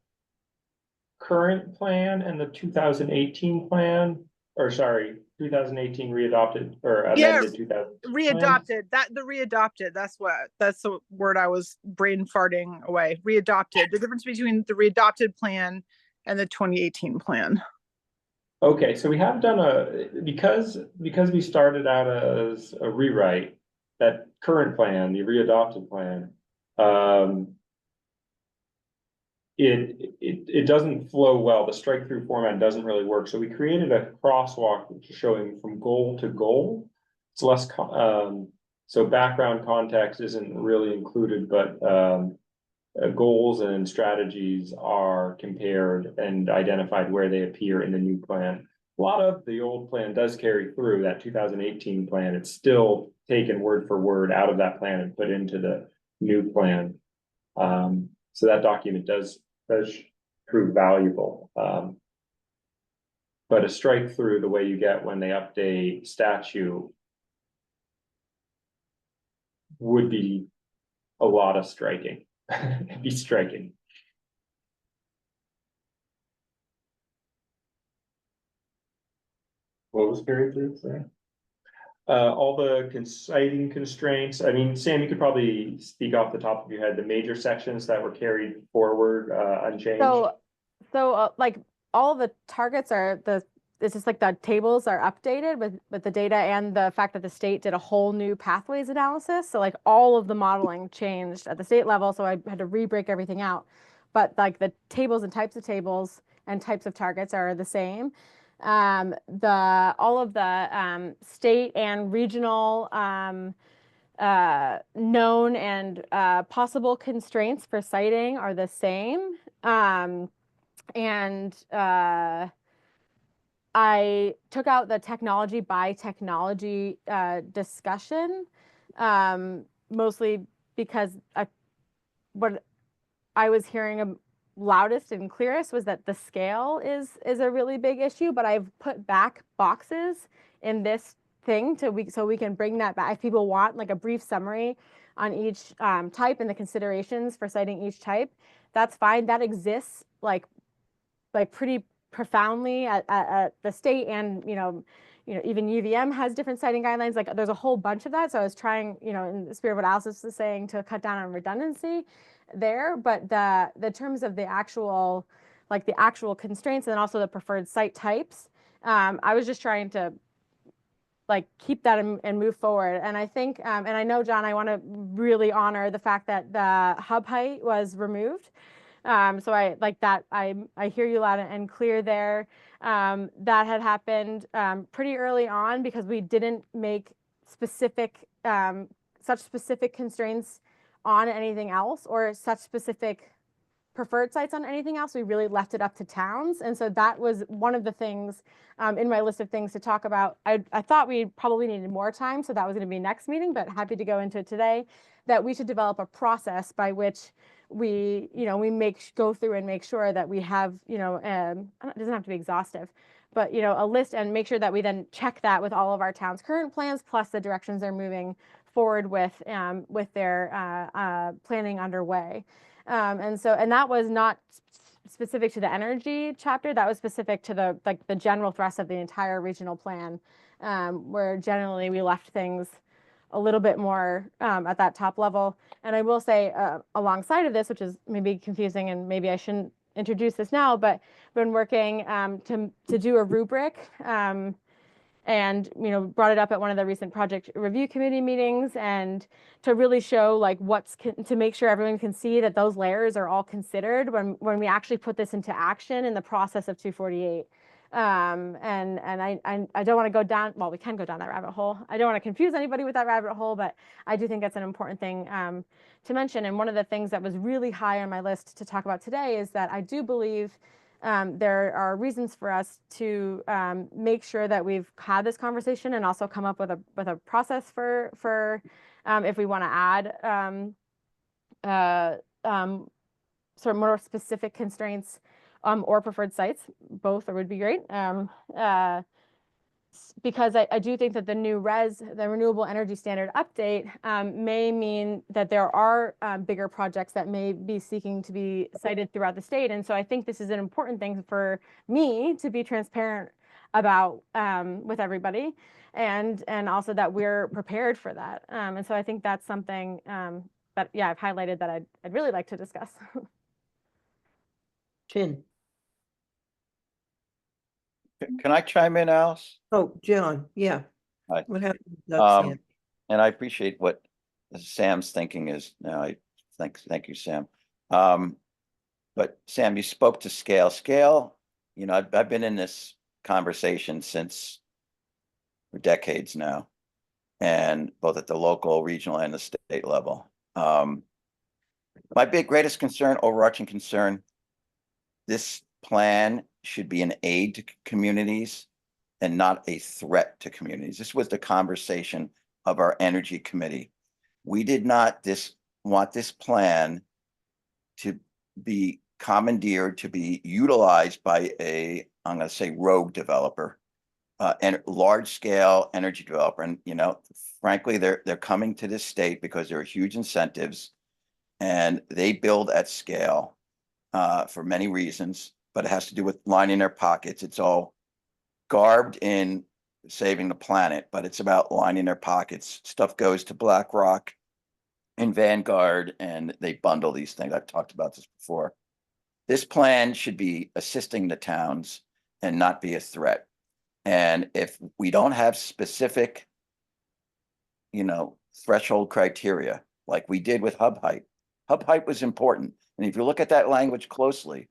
S4: current plan and the 2018 plan, or sorry, 2018 readopted or amended 2000
S11: readopted. The readopted, that's the word I was brain farting away. Readopted. The difference between the readopted plan and the 2018 plan.
S4: Okay, so we have done because we started out as a rewrite, that current plan, the readopted plan, it doesn't flow well. The strike through format doesn't really work. So we created a crosswalk which is showing from goal to goal. It's less so background context isn't really included, but goals and strategies are compared and identified where they appear in the new plan. A lot of the old plan does carry through. That 2018 plan, it's still taken word for word out of that plan and put into the new plan. So that document does prove valuable. But a strike through, the way you get when they update statute, would be a lot of striking. It'd be striking. What was carried through? Sorry. All the citing constraints. I mean, Sam, you could probably speak off the top of your head, the major sections that were carried forward unchanged.
S9: So like all the targets it's just like the tables are updated with the data and the fact that the state did a whole new pathways analysis. So like all of the modeling changed at the state level. So I had to re-break everything out. But like the tables and types of targets are the same. All of the state and regional known and possible constraints for siting are the same. I took out the technology by technology discussion, mostly because what I was hearing loudest and clearest was that the scale is a really big issue, but I've put back boxes in this thing so we can bring that back. If people want like a brief summary on each type and the considerations for citing each type, that's fine. That exists like pretty profoundly at the state, and even UVM has different citing guidelines. Like there's a whole bunch of that. So I was trying, in the spirit of what Alice was saying, to cut down on redundancy there. But the terms of the actual constraints and then also the preferred site types, I was just trying to keep that and move forward. And I think, and I know, John, I want to really honor the fact that the hub height was removed. So I like that. I hear you loud and clear there. That had happened pretty early on because we didn't make such specific constraints on anything else or such specific preferred sites on anything else. We really left it up to towns. And so that was one of the things in my list of things to talk about. I thought we probably needed more time, so that was going to be next meeting, but happy to go into it today, that we should develop a process by which we go through and make sure that we have, it doesn't have to be exhaustive, but, a list, and make sure that we then check that with all of our towns' current plans, plus the directions they're moving forward with their planning underway. And that was not specific to the energy chapter. That was specific to the general thrust of the entire regional plan, where generally we left things a little bit more at that top level. And I will say, alongside of this, which is maybe confusing, and maybe I shouldn't introduce this now, but been working to do a rubric, and brought it up at one of the recent project review committee meetings, and to really show like to make sure everyone can see that those layers are all considered when we actually put this into action in the process of 248. And I don't want to go down, well, we can go down that rabbit hole. I don't want to confuse anybody with that rabbit hole, but I do think that's an important thing to mention. And one of the things that was really high on my list to talk about today is that I do believe there are reasons for us to make sure that we've had this conversation and also come up with a process for if we want to add sort of more specific constraints or preferred sites. Both would be great. Because I do think that the renewable energy standard update may mean that there are bigger projects that may be seeking to be cited throughout the state. And so I think this is an important thing for me to be transparent about with everybody, and also that we're prepared for that. And so I think that's something that, yeah, I've highlighted that I'd really like to discuss.
S3: Chin.
S6: Can I chime in, Alice?
S3: Oh, John, yeah.
S6: Hi.
S3: What happened to Doug's hand?
S6: And I appreciate what Sam's thinking is. No, thank you, Sam. But Sam, you spoke to scale. Scale, I've been in this conversation for decades now, and both at the local, regional, and the state level. My greatest concern, overarching concern, this plan should be an aid to communities and not a threat to communities. This was the conversation of our energy committee. We did not want this plan to be commandeered, to be utilized by I'm going to say rogue developer, and large scale energy developer. And, frankly, they're coming to this state because there are huge incentives, and they build at scale for many reasons, but it has to do with lining their pockets. It's all garbed in saving the planet, but it's about lining their pockets. Stuff goes to BlackRock and Vanguard, and they bundle these things. I've talked about this before. This plan should be assisting the towns and not be a threat. And if we don't have specific, threshold criteria, like we did with hub height was important. And if you look at that language closely,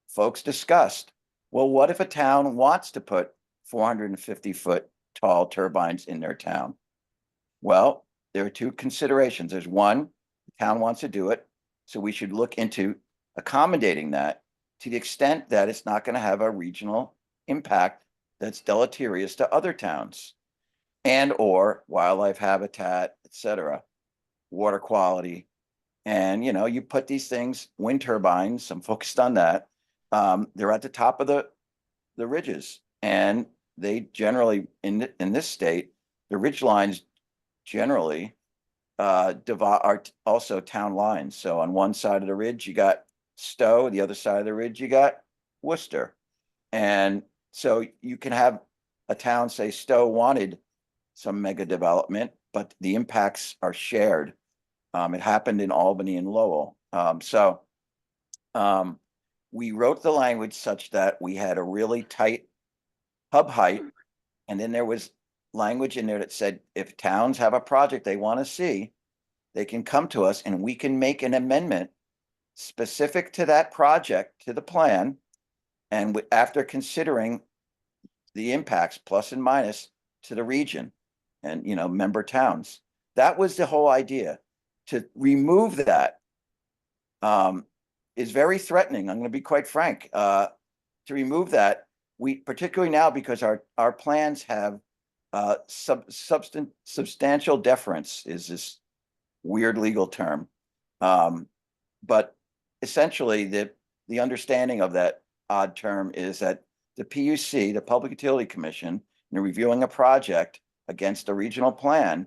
S6: folks discussed, well, what if a town wants to put 450-foot tall turbines in their town? Well, there are two considerations. There's one, the town wants to do it, so we should look into accommodating that to the extent that it's not going to have a regional impact that's deleterious to other towns, and or wildlife habitat, etc., water quality. And, you put these things, wind turbines, I'm focused on that. They're at the top of the ridges, and they generally, in this state, the ridge lines generally are also town lines. So on one side of the ridge, you got Stowe, the other side of the ridge, you got Worcester. And so you can have a town, say Stowe wanted some mega development, but the impacts are shared. It happened in Albany and Lowell. We wrote the language such that we had a really tight hub height, and then there was language in there that said if towns have a project they want to see, they can come to us and we can make an amendment specific to that project, to the plan, and after considering the impacts, plus and minus, to the region and member towns. That was the whole idea. To remove that is very threatening. I'm going to be quite frank. To remove that, we particularly now, because our plans have substantial deference is this weird legal term, but essentially the understanding of that odd term is that the PUC, the Public Utility Commission, in reviewing a project against a regional plan,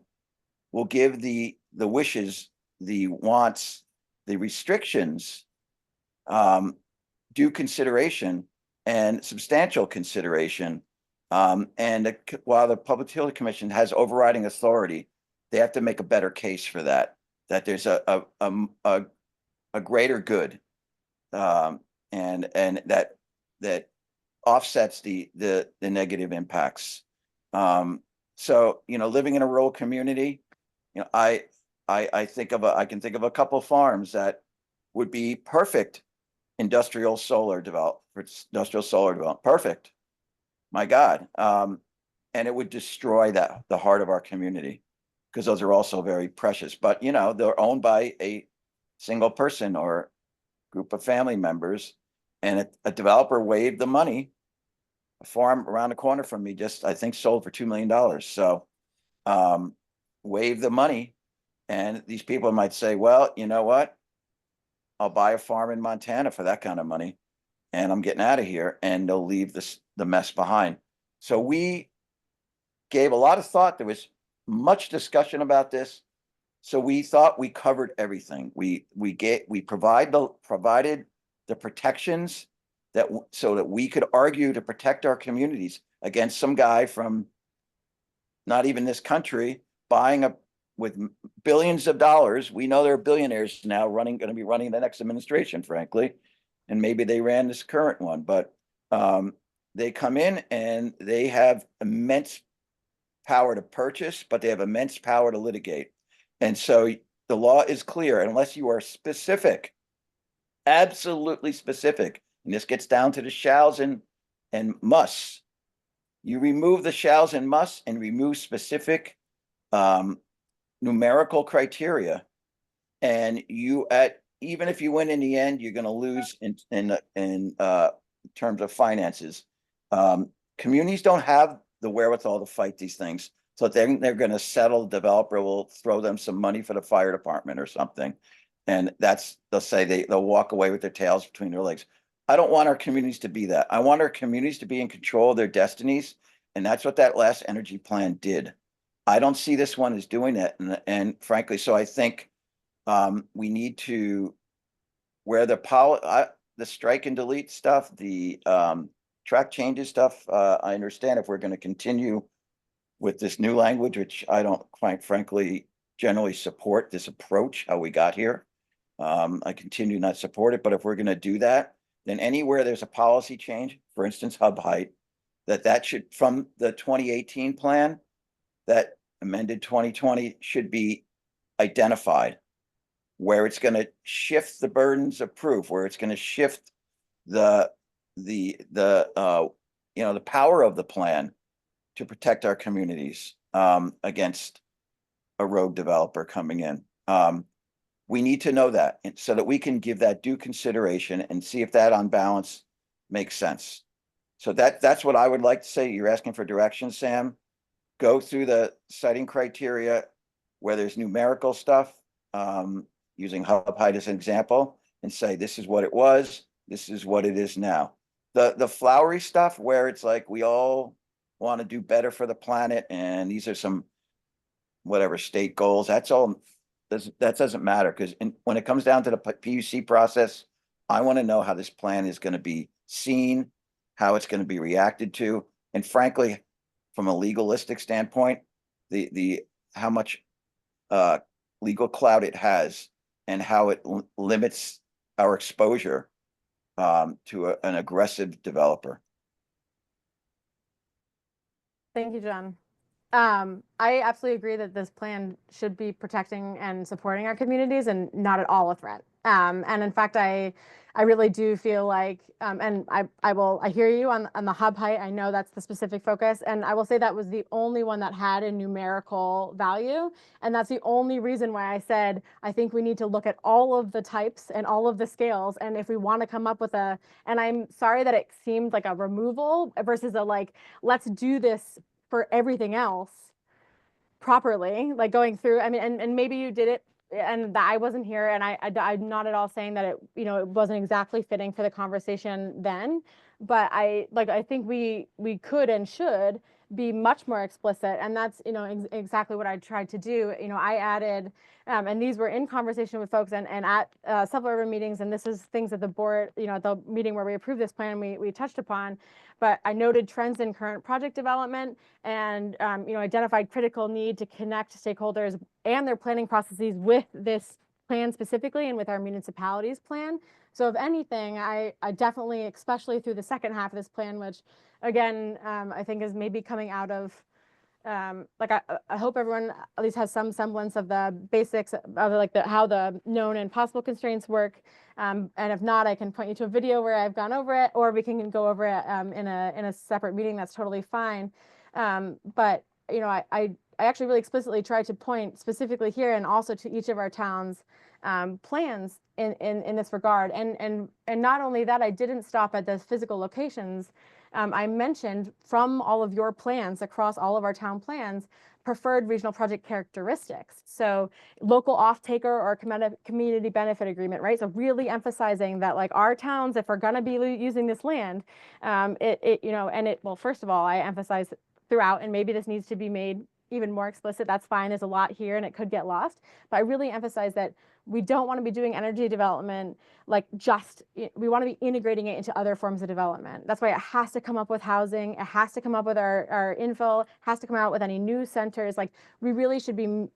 S6: will give the wishes, the wants, the restrictions due consideration and substantial consideration. While the Public Utility Commission has overriding authority, they have to make a better case for that, that there's a greater good. And that offsets the negative impacts. So, living in a rural community, I can think of a couple of farms that would be perfect industrial solar development. Perfect. My God. And it would destroy the heart of our community, because those are also very precious. But they're owned by a single person or group of family members, and a developer waived the money. A farm around the corner from me just, I think, sold for $2 million. So waive the money. And these people might say, well, you know what? I'll buy a farm in Montana for that kind of money, and I'm getting out of here, and they'll leave the mess behind. So we gave a lot of thought. There was much discussion about this. So we thought we covered everything. We provided the protections so that we could argue to protect our communities against some guy from not even this country buying with billions of dollars. We know there are billionaires now going to be running the next administration, frankly, and maybe they ran this current one, but they come in and they have immense power to purchase, but they have immense power to litigate. And so the law is clear, unless you are specific, absolutely specific, and this gets down to the shalls and musts. You remove the shalls and musts and remove specific numerical criteria, and even if you win in the end, you're going to lose in terms of finances. Communities don't have the wherewithal to fight these things. So they're going to settle. The developer will throw them some money for the fire department or something. And they'll say they'll walk away with their tails between their legs. I don't want our communities to be that. I want our communities to be in control of their destinies. And that's what that last energy plan did. I don't see this one as doing that. And frankly, so I think we need to, where the strike and delete stuff, the track changes stuff, I understand if we're going to continue with this new language, which I don't, quite frankly, generally support this approach, how we got here. I continue not support it, but if we're going to do that, then anywhere there's a policy change, for instance, hub height, that should, from the 2018 plan, that amended 2020 should be identified, where it's going to shift the burdens of proof, where it's going to shift the power of the plan to protect our communities against a rogue developer coming in. We need to know that, so that we can give that due consideration and see if that on balance makes sense. So that's what I would like to say. You're asking for direction, Sam. Go through the citing criteria where there's numerical stuff, using hub height as an example, and say, this is what it was, this is what it is now. The flowery stuff where it's like we all want to do better for the planet, and these are some whatever state goals, that doesn't matter, because when it comes down to the PUC process, I want to know how this plan is going to be seen, how it's going to be reacted to, and frankly, from a legalistic standpoint, how much legal clout it has and how it limits our exposure to an aggressive developer.
S9: Thank you, John. I absolutely agree that this plan should be protecting and supporting our communities and not at all a threat. And in fact, I really do feel like, and I hear you on the hub height. I know that's the specific focus, and I will say that was the only one that had a numerical value, and that's the only reason why I said I think we need to look at all of the types and all of the scales, and if we want to come up with and I'm sorry that it seemed like a removal versus a like, let's do this for everything else properly, like going through. I mean, and maybe you did it and I wasn't here, and I'm not at all saying that it wasn't exactly fitting for the conversation then, but I think we could and should be much more explicit. And that's, exactly what I tried to do. I added, and these were in conversation with folks and at several urban meetings, and this is things that the board, at the meeting where we approved this plan, we touched upon. But I noted trends in current project development and, identified critical need to connect stakeholders and their planning processes with this plan specifically and with our municipalities plan. So if anything, I definitely, especially through the second half of this plan, which again, I think is maybe coming out of, I hope everyone at least has some semblance of the basics of like how the known and possible constraints work. And if not, I can point you to a video where I've gone over it, or we can go over it in a separate meeting. That's totally fine. But I actually really explicitly tried to point specifically here and also to each of our towns' plans in this regard. And not only that, I didn't stop at the physical locations. I mentioned from all of your plans across all of our town plans, preferred regional project characteristics. So local off-taker or community benefit agreement, right? So really emphasizing that like our towns, if we're gonna be using this land, well, first of all, I emphasize throughout, and maybe this needs to be made even more explicit, that's fine, there's a lot here and it could get lost, but I really emphasize that we don't want to be doing energy development like we want to be integrating it into other forms of development. That's why it has to come up with housing, it has to come up with our infill, has to come out with any new centers. Like we really should be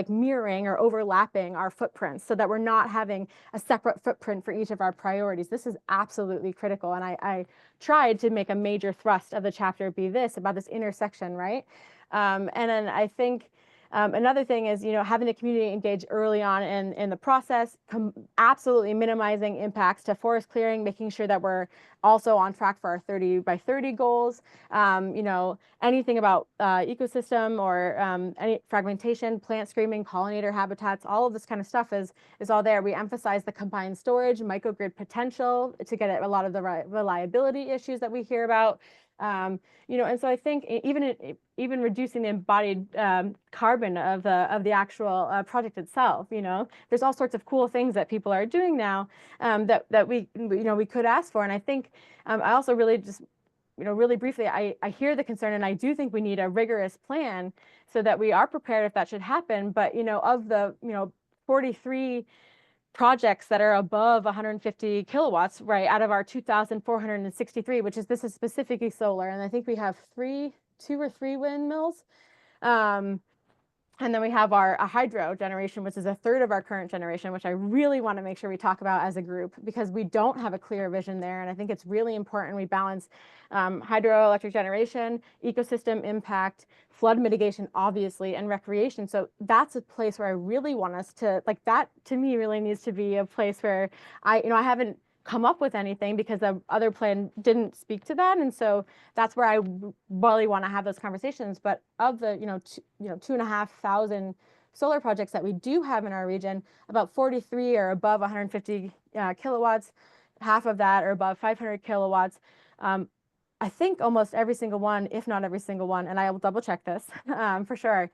S9: mirroring or overlapping our footprints so that we're not having a separate footprint for each of our priorities. This is absolutely critical, and I tried to make a major thrust of the chapter be about this intersection, right? And then I think another thing is, having the community engage early on in the process, absolutely minimizing impacts to forest clearing, making sure that we're also on track for our 30 by 30 goals. Anything about ecosystem or any fragmentation, plant screening, pollinator habitats, all of this kind of stuff is all there. We emphasize the combined storage, microgrid potential to get at a lot of the reliability issues that we hear about. And so I think even reducing the embodied carbon of the actual project itself, there's all sorts of cool things that people are doing now that we could ask for. And I think I also really just, really briefly, I hear the concern, and I do think we need a rigorous plan so that we are prepared if that should happen. But of the 43 projects that are above 150 kilowatts, right, out of our 2,463, this is specifically solar. And I think we have 2 or 3 windmills. And then we have our hydro generation, which is a third of our current generation, which I really want to make sure we talk about as a group, because we don't have a clear vision there. And I think it's really important we balance hydroelectric generation, ecosystem impact, flood mitigation, obviously, and recreation. So that's a place where I really want us to, that to me really needs to be a place where I haven't come up with anything because the other plan didn't speak to that. And so that's where I really want to have those conversations. But of the, 2,500 solar projects that we do have in our region, about 43 are above 150 kilowatts. Half of that are above 500 kilowatts. I think almost every single one, if not every single one, and I will double check this for sure,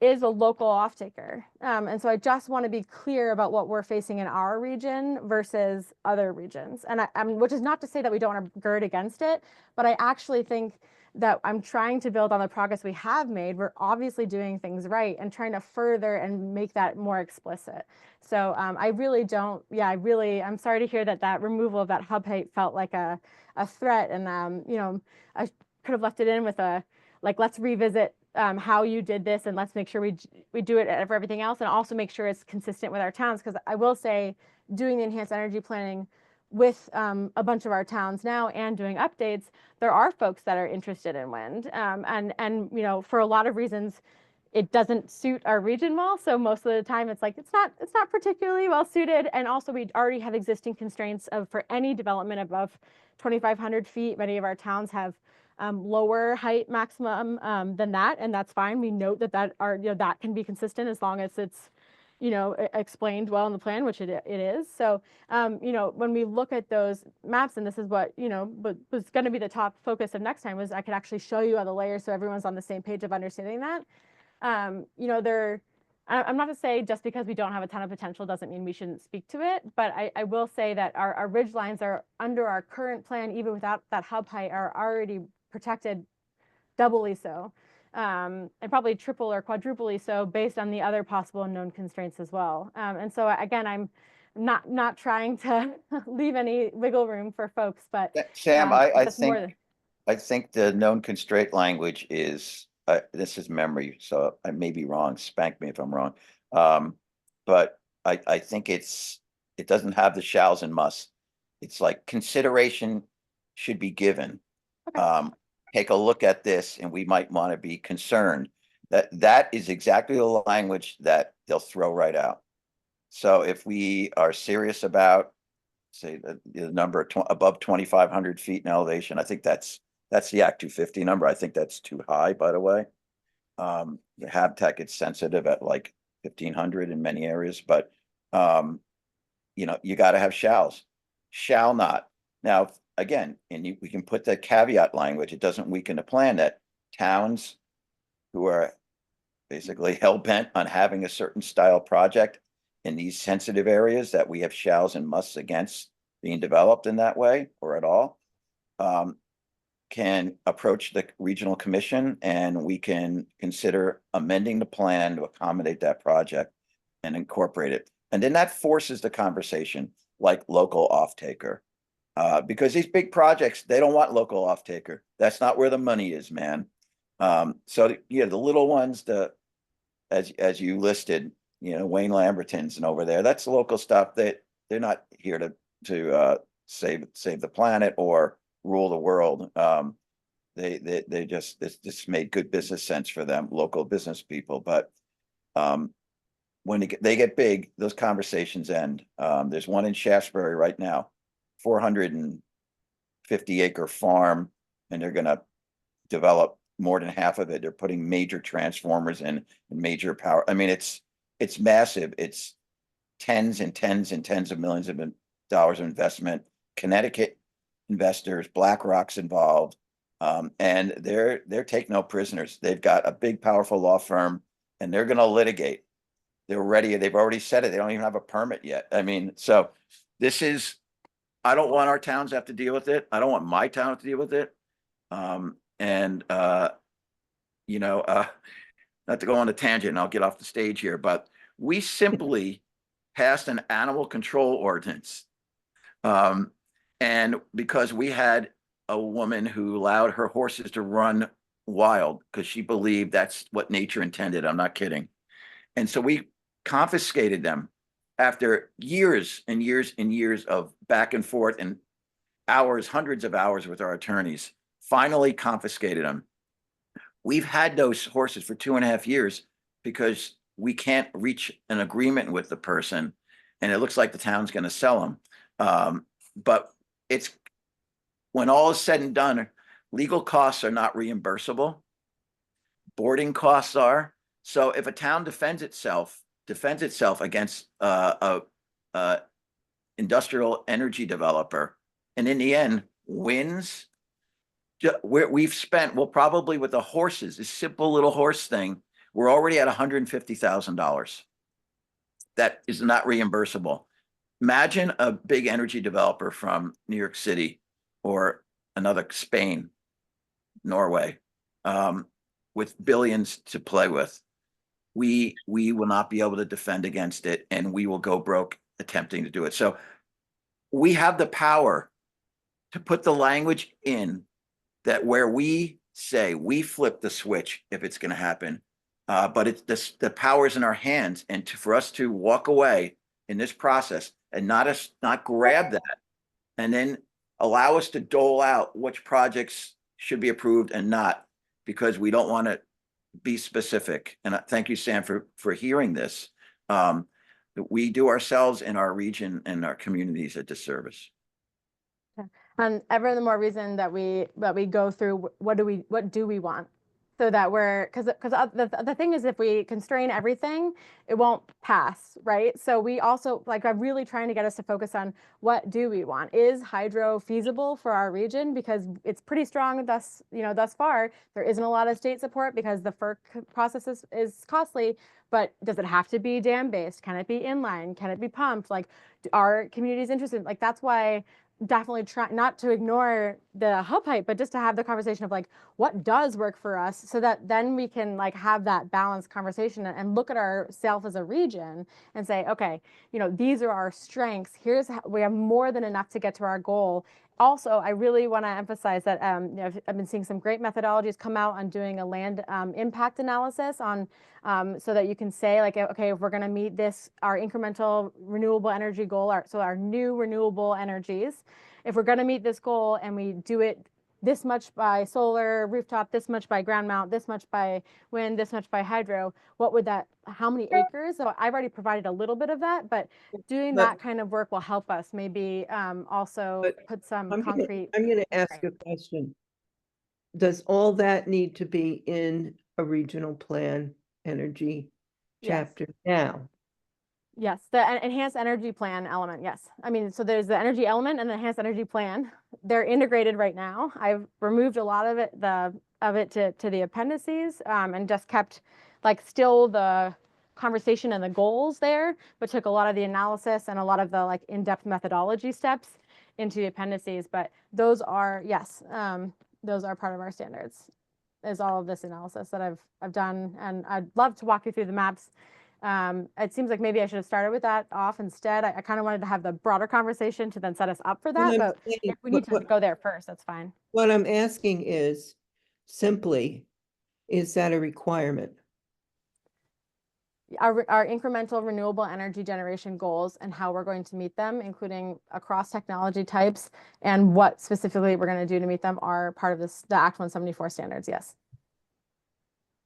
S9: is a local off-taker. And so I just want to be clear about what we're facing in our region versus other regions. And which is not to say that we don't want to gird against it, but I actually think that I'm trying to build on the progress we have made. We're obviously doing things right and trying to further and make that more explicit. So I really don't, I'm sorry to hear that removal of that hub height felt like a threat. And, I could have left it in with let's revisit how you did this, and let's make sure we do it for everything else, and also make sure it's consistent with our towns. Because I will say, doing the enhanced energy planning with a bunch of our towns now and doing updates, there are folks that are interested in wind, and for a lot of reasons, it doesn't suit our region well. So most of the time, it's not particularly well suited. And also, we already have existing constraints for any development above 2,500 feet. Many of our towns have lower height maximum than that, and that's fine. We note that can be consistent as long as it's explained well in the plan, which it is. So when we look at those maps, and this is what was going to be the top focus of next time, was I could actually show you all the layers so everyone's on the same page of understanding that. I'm not to say just because we don't have a ton of potential doesn't mean we shouldn't speak to it, but I will say that our ridge lines are under our current plan, even without that hub height, are already protected doubly so, and probably triple or quadruply so based on the other possible known constraints as well. And so again, I'm not trying to leave any wiggle room for folks, but
S6: Sam, I
S9: that's more
S6: think, I think the known constraint language is, this is memory, so I may be wrong, spank me if I'm wrong. But I think it doesn't have the shalls and musts. It's like consideration should be given.
S9: Okay.
S6: Take a look at this and we might want to be concerned. That is exactly the language that they'll throw right out. So if we are serious about, say, the number above 2,500 feet in elevation, I think that's the Act 250 number. I think that's too high, by the way. The habitat gets sensitive at like 1,500 in many areas, but you know, you got to have shalls, shall not. Now, again, and we can put the caveat language. It doesn't weaken the plan that towns who are basically hell bent on having a certain style project in these sensitive areas, that we have shalls and musts against being developed in that way or at all, can approach the regional commission and we can consider amending the plan to accommodate that project and incorporate it. And then that forces the conversation like local off-taker. Because these big projects, they don't want local off-taker. That's not where the money is, man. So yeah, the little ones, as you listed, you know, Wayne Lambertons and over there, that's local stuff that they're not here to save the planet or rule the world. They just made good business sense for them, local business people. But when they get big, those conversations end. There's one in Shaftesbury right now, 450-acre farm, and they're going to develop more than half of it. They're putting major transformers in and major power. I mean, it's massive. It's tens and tens and tens of millions of dollars of investment. Connecticut investors, BlackRock's involved, and they're taking no prisoners. They've got a big, powerful law firm, and they're going to litigate. They're ready. They've already said it. They don't even have a permit yet. I mean, so this is. I don't want our towns to have to deal with it. I don't want my town to deal with it. You know, not to go on a tangent, and I'll get off the stage here, but we simply passed an animal control ordinance. And because we had a woman who allowed her horses to run wild because she believed that's what nature intended. I'm not kidding. And so we confiscated them after years and years and years of back and forth and hours, hundreds of hours with our attorneys, finally confiscated them. We've had those horses for 2.5 years because we can't reach an agreement with the person, and it looks like the town's going to sell them. But it's, when all is said and done, legal costs are not reimbursable. Boarding costs are. So if a town defends itself against a industrial energy developer, and in the end wins, we've spent, well, probably with the horses, this simple little horse thing, we're already at $150,000. That is not reimbursable. Imagine a big energy developer from New York City or another Spain, Norway, with billions to play with. We will not be able to defend against it, and we will go broke attempting to do it. So we have the power to put the language in that where we say we flip the switch if it's going to happen, but it's the power is in our hands, and for us to walk away in this process and not grab that, and then allow us to dole out which projects should be approved and not, because we don't want to be specific. And thank you, Sam, for hearing this. We do ourselves in our region and our communities a disservice.
S9: And ever the more reason that we go through what do we want, so that we're, because the thing is, if we constrain everything, it won't pass, right? So we also, like, I'm really trying to get us to focus on what do we want. Is hydro feasible for our region? Because it's pretty strong thus far. There isn't a lot of state support because the FERC process is costly. But does it have to be dam based? Can it be inline? Can it be pumped? Like, are communities interested? Like, that's why definitely try not to ignore the hub height, but just to have the conversation of like what does work for us, so that then we can like have that balanced conversation and look at ourselves as a region and say, okay, these are our strengths. Here's how we have more than enough to get to our goal. Also, I really want to emphasize that I've been seeing some great methodologies come out on doing a land impact analysis on so that you can say like, okay, if we're going to meet our incremental renewable energy goal, our new renewable energies, if we're going to meet this goal and we do it this much by solar rooftop, this much by ground mount, this much by wind, this much by hydro, what would how many acres? So I've already provided a little bit of that, but doing that kind of work will help us maybe also put some concrete.
S3: I'm gonna ask a question. Does all that need to be in a regional plan energy chapter now?
S9: Yes, the enhanced energy plan element, yes. I mean, so there's the energy element and the enhanced energy plan. They're integrated right now. I've removed a lot of it, to the appendices, and just kept like still the conversation and the goals there, but took a lot of the analysis and a lot of the like in-depth methodology steps into the appendices. But those are, yes, those are part of our standards, is all of this analysis that I've done. And I'd love to walk you through the maps. It seems like maybe I should have started with that off instead. I kind of wanted to have the broader conversation to then set us up for that, but if we need to go there first, that's fine.
S3: What I'm asking is simply, is that a requirement?
S9: Our incremental renewable energy generation goals and how we're going to meet them, including across technology types, and what specifically we're going to do to meet them, are part of the Act 174 standards, yes.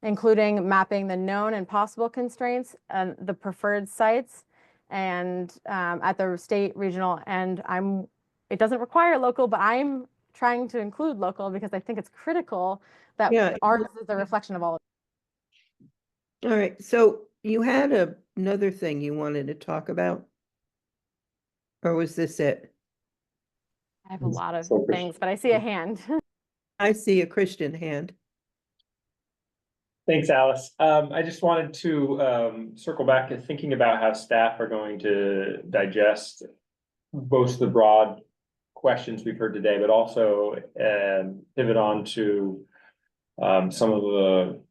S9: Including mapping the known and possible constraints and the preferred sites, and at the state, regional, and it doesn't require local, but I'm trying to include local because I think it's critical that ours is a reflection of all of it.
S3: All right, so you had another thing you wanted to talk about? Or was this it?
S9: I have a lot of things, but I see a hand.
S3: I see a Christian hand.
S4: Thanks, Alice. I just wanted to circle back to thinking about how staff are going to digest both the broad questions we've heard today, but also pivot on to some of the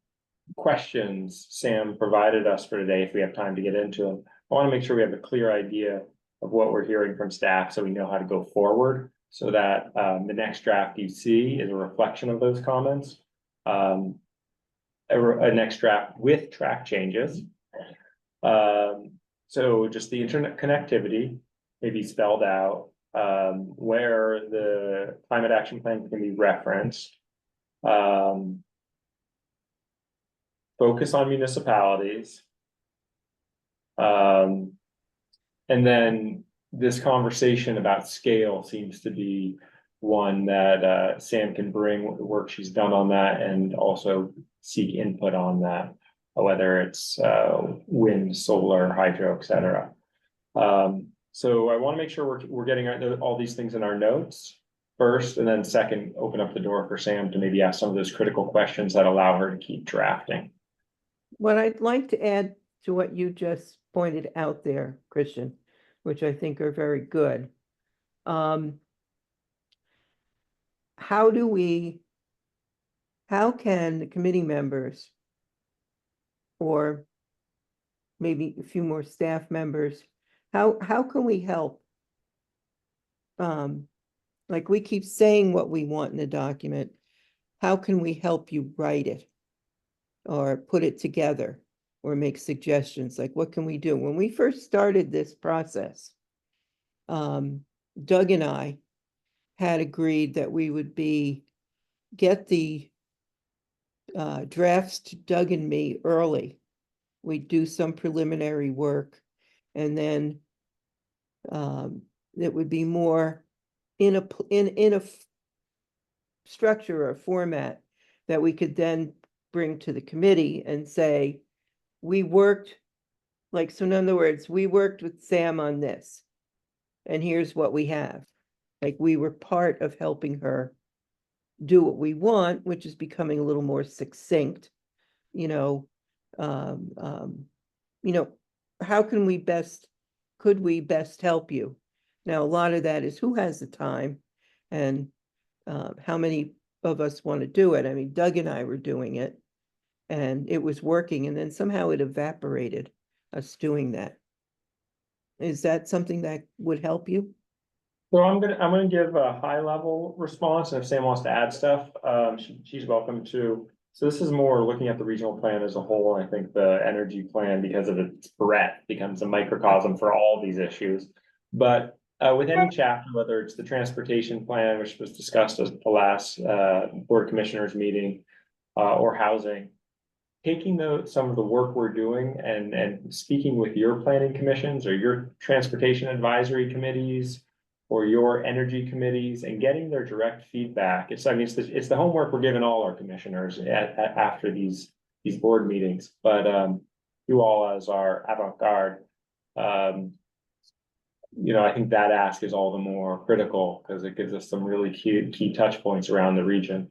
S4: questions Sam provided us for today, if we have time to get into them. I want to make sure we have a clear idea of what we're hearing from staff so we know how to go forward, so that the next draft you see is a reflection of those comments. A next draft with track changes. So just the internet connectivity maybe spelled out, where the climate action plan can be referenced. Focus on municipalities. And then this conversation about scale seems to be one that Sam can bring the work she's done on that, and also seek input on that, whether it's wind, solar, hydro, etc. So I want to make sure we're getting all these things in our notes first, and then second, open up the door for Sam to maybe ask some of those critical questions that allow her to keep drafting.
S3: What I'd like to add to what you just pointed out there, Christian, which I think are very good. How can the committee members, or maybe a few more staff members, how can we help? Like we keep saying what we want in the document, how can we help you write it? Or put it together, or make suggestions, like what can we do? When we first started this process, Doug and I had agreed that we would get the drafts to Doug and me early. We'd do some preliminary work, and then it would be more in a structure or format that we could then bring to the committee and say, we worked, like, so in other words, we worked with Sam on this, and here's what we have. Like, we were part of helping her do what we want, which is becoming a little more succinct. How could we best help you? Now, a lot of that is who has the time and how many of us want to do it. I mean, Doug and I were doing it and it was working, and then somehow it evaporated, us doing that. Is that something that would help you?
S4: So I'm gonna give a high level response, and if Sam wants to add stuff, she's welcome to. So this is more looking at the regional plan as a whole. I think the energy plan, because of its breadth, becomes a microcosm for all these issues. But with any chapter, whether it's the transportation plan, which was discussed at the last board of commissioners meeting, or housing, taking some of the work we're doing and speaking with your planning commissions or your transportation advisory committees or your energy committees and getting their direct feedback. It's the homework we're giving all our commissioners after these board meetings. But you all as our avant-garde, I think that ask is all the more critical because it gives us some really key touch points around the region.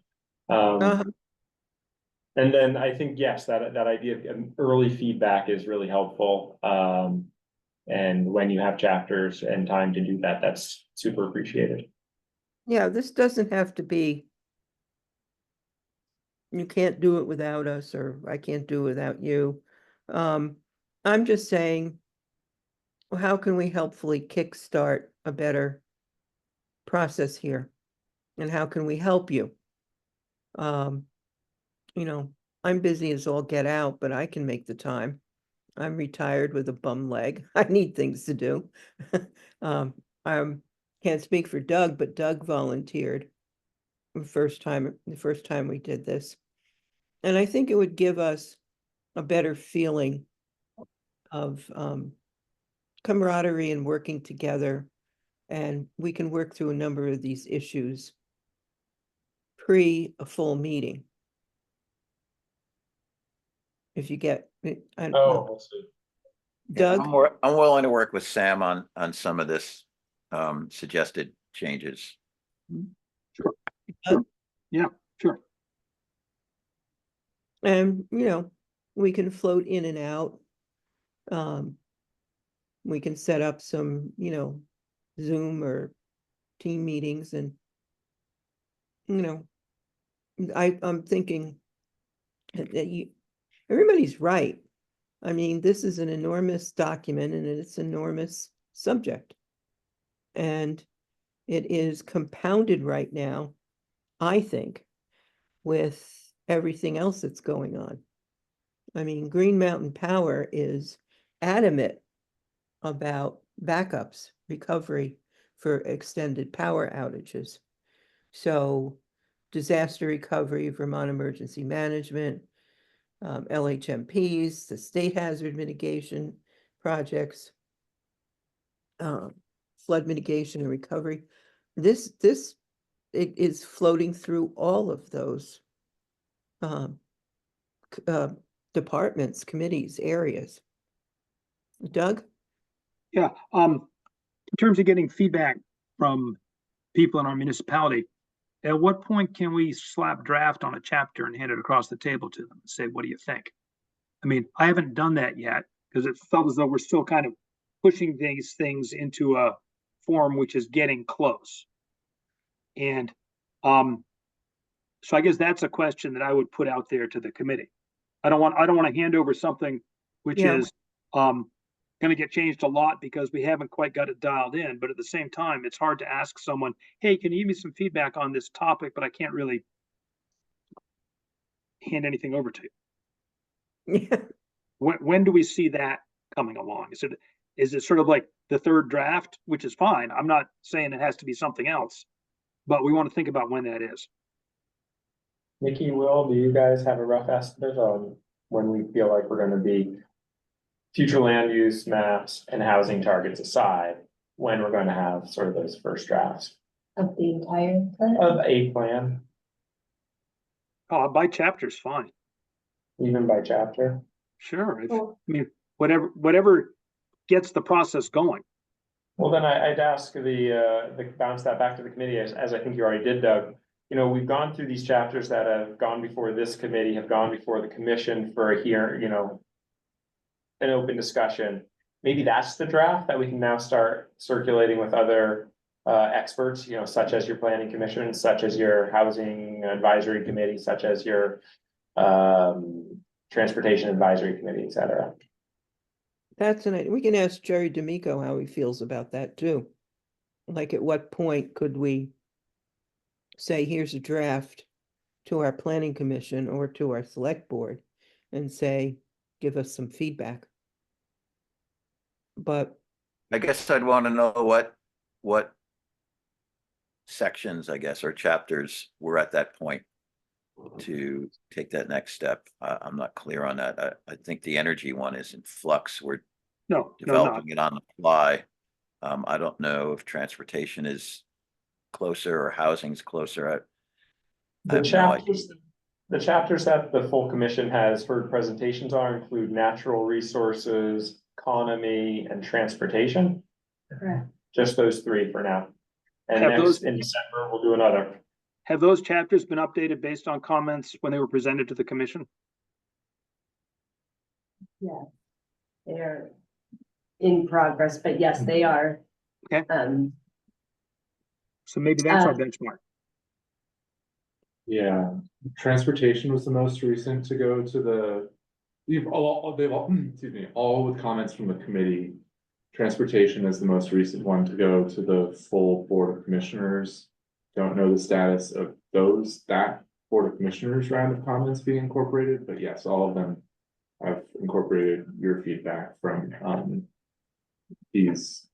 S4: And then I think, yes, that idea of early feedback is really helpful. And when you have chapters and time to do that, that's super appreciated.
S3: Yeah, this doesn't have to be, you can't do it without us, or I can't do it without you. I'm just saying, well, how can we helpfully kickstart a better process here? And how can we help you? I'm busy as all get out, but I can make the time. I'm retired with a bum leg. I need things to do. I can't speak for Doug, but Doug volunteered the first time we did this. And I think it would give us a better feeling of camaraderie and working together. And we can work through a number of these issues pre a full meeting. If you get, I don't know.
S4: We'll see.
S3: Doug?
S6: I'm willing to work with Sam on some of this suggested changes.
S10: Sure. Yeah, sure.
S3: And, we can float in and out. We can set up some, Zoom or team meetings and, I'm thinking that everybody's right. I mean, this is an enormous document and it's an enormous subject. And it is compounded right now, I think, with everything else that's going on. I mean, Green Mountain Power is adamant about backups, recovery for extended power outages. So disaster recovery, Vermont Emergency Management, LHMPs, the state hazard mitigation projects, flood mitigation and recovery. It is floating through all of those departments, committees, areas. Doug?
S10: Yeah, in terms of getting feedback from people in our municipality, at what point can we slap draft on a chapter and hand it across the table to them and say, what do you think? I mean, I haven't done that yet because it felt as though we're still kind of pushing these things into a form which is getting close. And so I guess that's a question that I would put out there to the committee. I don't want to hand over something which is going to get changed a lot because we haven't quite got it dialed in. But at the same time, it's hard to ask someone, hey, can you give me some feedback on this topic? But I can't really hand anything over to you.
S3: Yeah.
S10: When do we see that coming along? Is it sort of like the third draft, which is fine? I'm not saying it has to be something else, but we want to think about when that is.
S4: Nikki, Will, do you guys have a rough estimate on when we feel like we're going to be, future land use maps and housing targets aside, when we're going to have sort of those first drafts
S5: Of the entire plan?
S4: of a plan,
S10: By chapter is fine.
S4: even by chapter?
S10: Sure. I
S5: Cool.
S10: mean, whatever gets the process going.
S4: Well, then I'd ask the bounce that back to the committee as I think you already did, Doug. We've gone through these chapters that have gone before this committee, have gone before the commission for a an open discussion. maybe that's the draft that we can now start circulating with other experts, you know, such as your planning commission, such as your housing advisory committee, such as your transportation advisory committee, et cetera.
S3: That's we can ask Jerry D'Amico how he feels about that too. Like, at what point could we say, here's a draft to our planning commission or to our select board and say, give us some feedback. But
S6: I guess I'd want to know what sections, I guess, or chapters were at that point to take that next step. I'm not clear on that. I think the energy one is in flux. We're
S10: No, no, not.
S6: developing it on the fly. I don't know if transportation is closer or housing's closer. I have no idea.
S4: The chapters that the full commission has heard presentations on include natural resources, economy, and transportation.
S5: Correct.
S4: Just those three for now. And
S10: Have
S4: next
S10: those-
S4: in December, we'll do another.
S10: Have those chapters been updated based on comments when they were presented to the commission?
S5: Yeah. They're in progress, but yes, they are.
S10: Okay. So maybe that's our benchmark.
S2: Yeah, transportation was the most recent to go to the, they've all, excuse me, all with comments from the committee. Transportation is the most recent one to go to the full Board of Commissioners. Don't know the status of that Board of Commissioners round of comments being incorporated, but yes, all of them have incorporated your feedback from these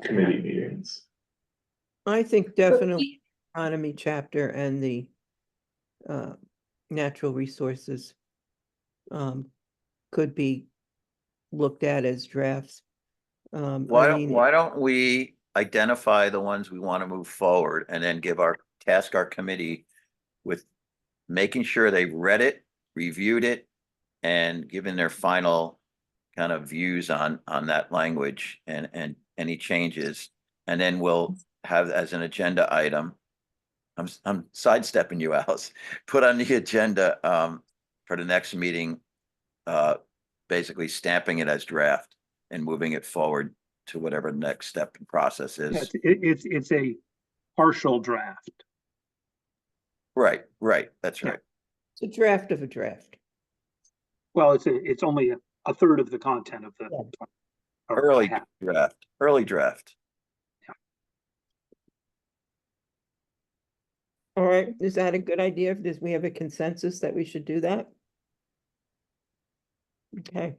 S2: committee meetings.
S3: I think definitely economy chapter and the natural resources could be looked at as drafts.
S6: Why don't we identify the ones we want to move forward and then task our committee with making sure they've read it, reviewed it, and given their final kind of views on that language and any changes. And then we'll have as an agenda item, I'm sidestepping you, Alice, put on the agenda for the next meeting, basically stamping it as draft and moving it forward to whatever the next step and process is.
S10: It's a partial draft.
S6: Right, that's right.
S3: It's a draft of a draft.
S10: Well, it's only a third of the content of the. or
S6: Early
S10: half.
S6: draft.
S3: All right, is that a good idea? Does we have a consensus that we should do that? Okay.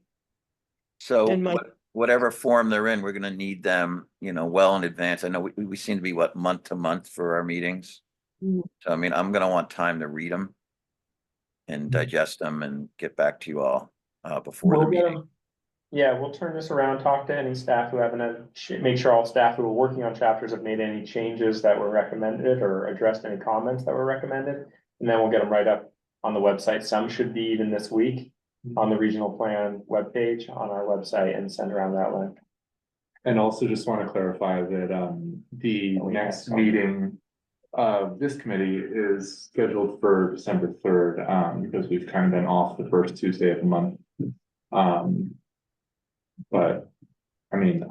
S6: So
S3: And
S6: whatever form they're in, we're gonna need them, well in advance. I know we seem to be month to month for our meetings.
S3: Mhm.
S6: So I mean, I'm gonna want time to read them and digest them and get back to you all before the meeting.
S4: Yeah, we'll turn this around, talk to any staff who haven't, make sure all staff who are working on chapters have made any changes that were recommended or addressed any comments that were recommended. And then we'll get them right up on the website. Some should be even this week on the regional plan webpage on our website and send around that link.
S2: And also just want to clarify that the next meeting of this committee is scheduled for December 3rd, because we've kind of been off the first Tuesday of the month. But I mean,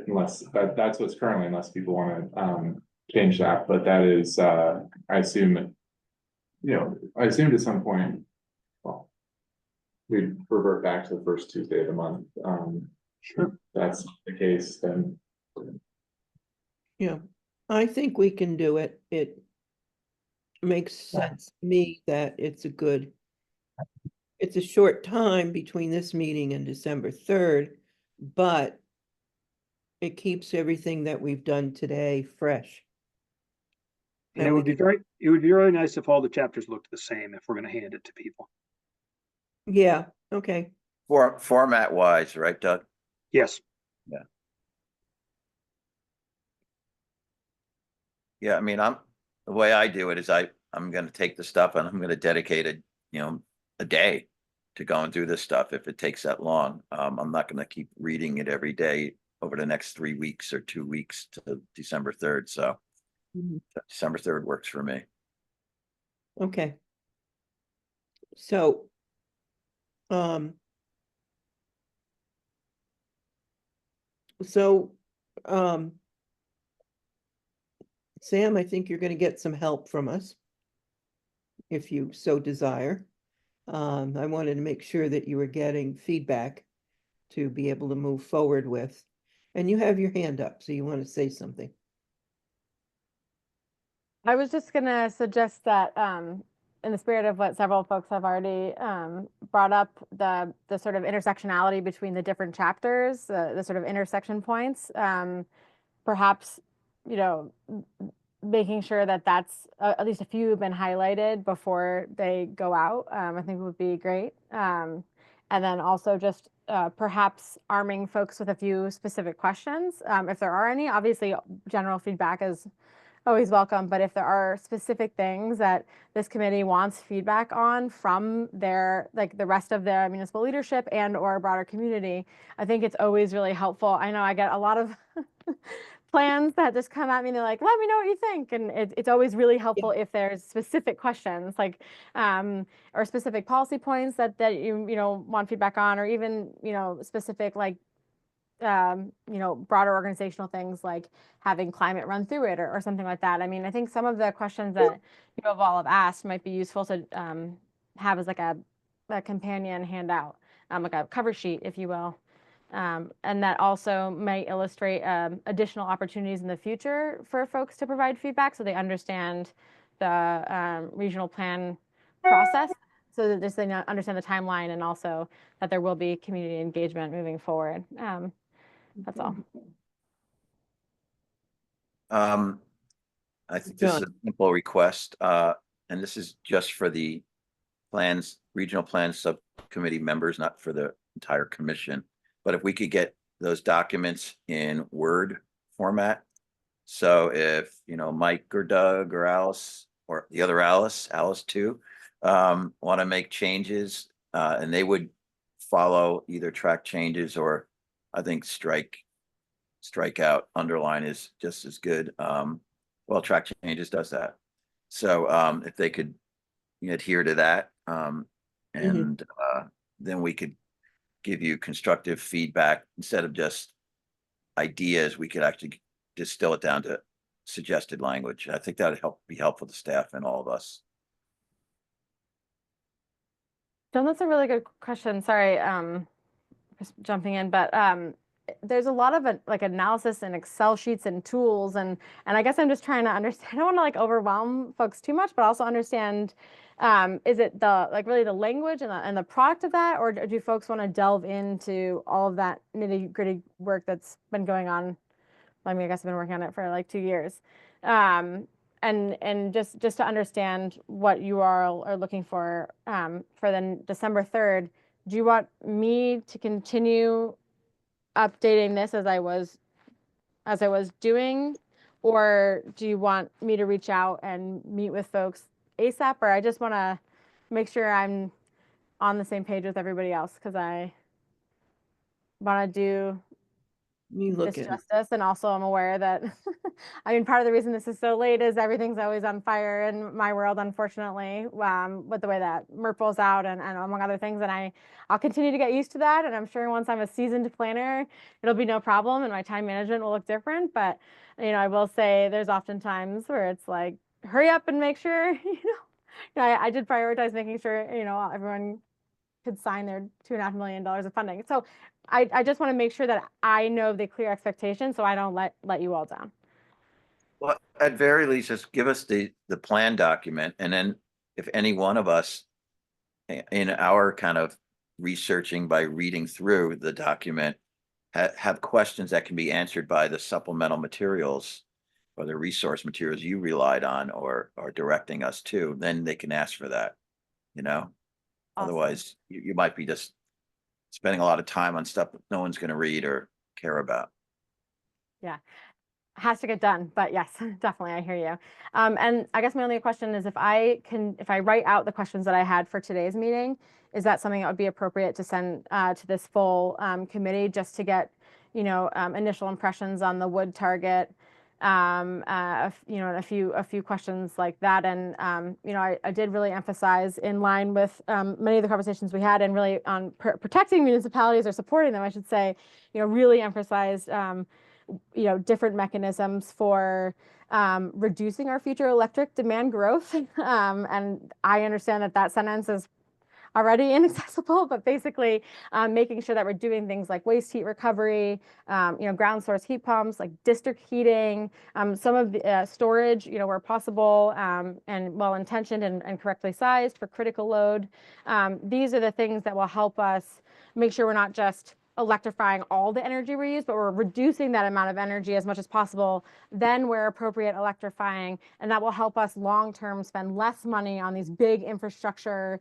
S2: unless that's what's currently, unless people want to change that, but that is I assume at some point, well, we'd revert back to the first Tuesday of the month.
S10: Sure.
S2: If that's the case, then
S3: yeah, I think we can do it. It makes sense to me that it's a short time between this meeting and December 3rd, but it keeps everything that we've done today fresh.
S10: And it would be very nice if all the chapters looked the same if we're gonna hand it to people.
S3: Yeah, okay.
S6: Format wise, right, Doug?
S10: Yes.
S6: Yeah, I mean, the way I do it is I'm gonna take the stuff and I'm gonna dedicate a day to going through this stuff if it takes that long. I'm not gonna keep reading it every day over the next 3 weeks or 2 weeks to December 3rd. So December 3rd works for me.
S3: Okay. So, So, Sam, I think you're gonna get some help from us, if you so desire. I wanted to make sure that you were getting feedback to be able to move forward with. And you have your hand up, so you want to say something.
S9: I was just gonna suggest that, in the spirit of what several folks have already brought up, the sort of intersectionality between the different chapters, the sort of intersection points, perhaps, you know, making sure that that's at least a few have been highlighted before they go out, I think would be great. And then also just perhaps arming folks with a few specific questions, if there are any. Obviously, general feedback is always welcome, but if there are specific things that this committee wants feedback on from their, like the rest of their municipal leadership and or broader community, I think it's always really helpful. I know I get a lot of plans that just come at me and they're like, let me know what you think. And it's always really helpful if there's specific questions, like, or specific policy points that you know, want feedback on, or even, you know, specific, like, you know, broader organizational things like having climate run through it, or something like that. I mean, I think some of the questions that you all have asked might be useful to have as like a companion handout, like a cover sheet, if you will. And that also may illustrate additional opportunities in the future for folks to provide feedback, so they understand the regional plan process, so that they understand the timeline, and also that there will be community engagement moving forward. That's all.
S6: I think this is a simple request, and this is just for the regional plan subcommittee members, not for the entire commission. But if we could get those documents in Word format, so if, you know, Mike or Doug or Alice, or the other Alice too, want to make changes, and they would follow either track changes, or I think strike out, underline is just as good. Well, track changes does that. So if they could adhere to that, and then we could give you constructive feedback instead of just ideas. We could actually distill it down to suggested language. I think that would be helpful to staff and all of us.
S9: John, that's a really good question. Sorry, just jumping in, but there's a lot of like analysis and Excel sheets and tools, and I guess I'm just trying to understand. I don't want to like overwhelm folks too much, but also understand, is it the like really the language and the product of that, or do folks want to delve into all of that nitty gritty work that's been going on? I mean, I guess I've been working on it for like 2 years, and just to understand what you all are looking for the December 3rd. Do you want me to continue updating this as I was doing, or do you want me to reach out and meet with folks ASAP? Or I just want to make sure I'm on the same page with everybody else, because I want to do this justice, and also I'm aware that I mean, part of the reason this is so late is everything's always on fire in my world, unfortunately, with the way that MERP rolls out, and among other things. And I'll continue to get used to that, and I'm sure once I'm a seasoned planner, it'll be no problem, and my time management will look different. But you know, I will say there's often times where it's like, hurry up and make sure, you know, I did prioritize making sure, you know, everyone could sign their $2.5 million of funding. So I just want to make sure that I know the clear expectations, so I don't let you all down.
S6: Well, at very least, just give us the plan document, and then if any one of us in our kind of researching by reading through the document have questions that can be answered by the supplemental materials or the resource materials you relied on or are directing us to, then they can ask for that, you know. Awesome. Otherwise you might be just spending a lot of time on stuff that no one's going to read or care about.
S9: Yeah, has to get done, but yes, definitely, I hear you. And I guess my only question is, if I write out the questions that I had for today's meeting, is that something that would be appropriate to send to this full committee, just to get, you know, initial impressions on the wood target, you know, a few questions like that. And, you know, I did really emphasize, in line with many of the conversations we had, and really on protecting municipalities, or supporting them, I should say, you know, really emphasized, you know, different mechanisms for reducing our future electric demand growth. And I understand that that sentence is already inaccessible, but basically making sure that we're doing things like waste heat recovery, you know, ground source heat pumps, like district heating, some of the storage, you know, where possible, and well-intentioned and correctly sized for critical load. These are the things that will help us make sure we're not just electrifying all the energy we use, but we're reducing that amount of energy as much as possible, then where appropriate electrifying, and that will help us long-term spend less money on these big infrastructure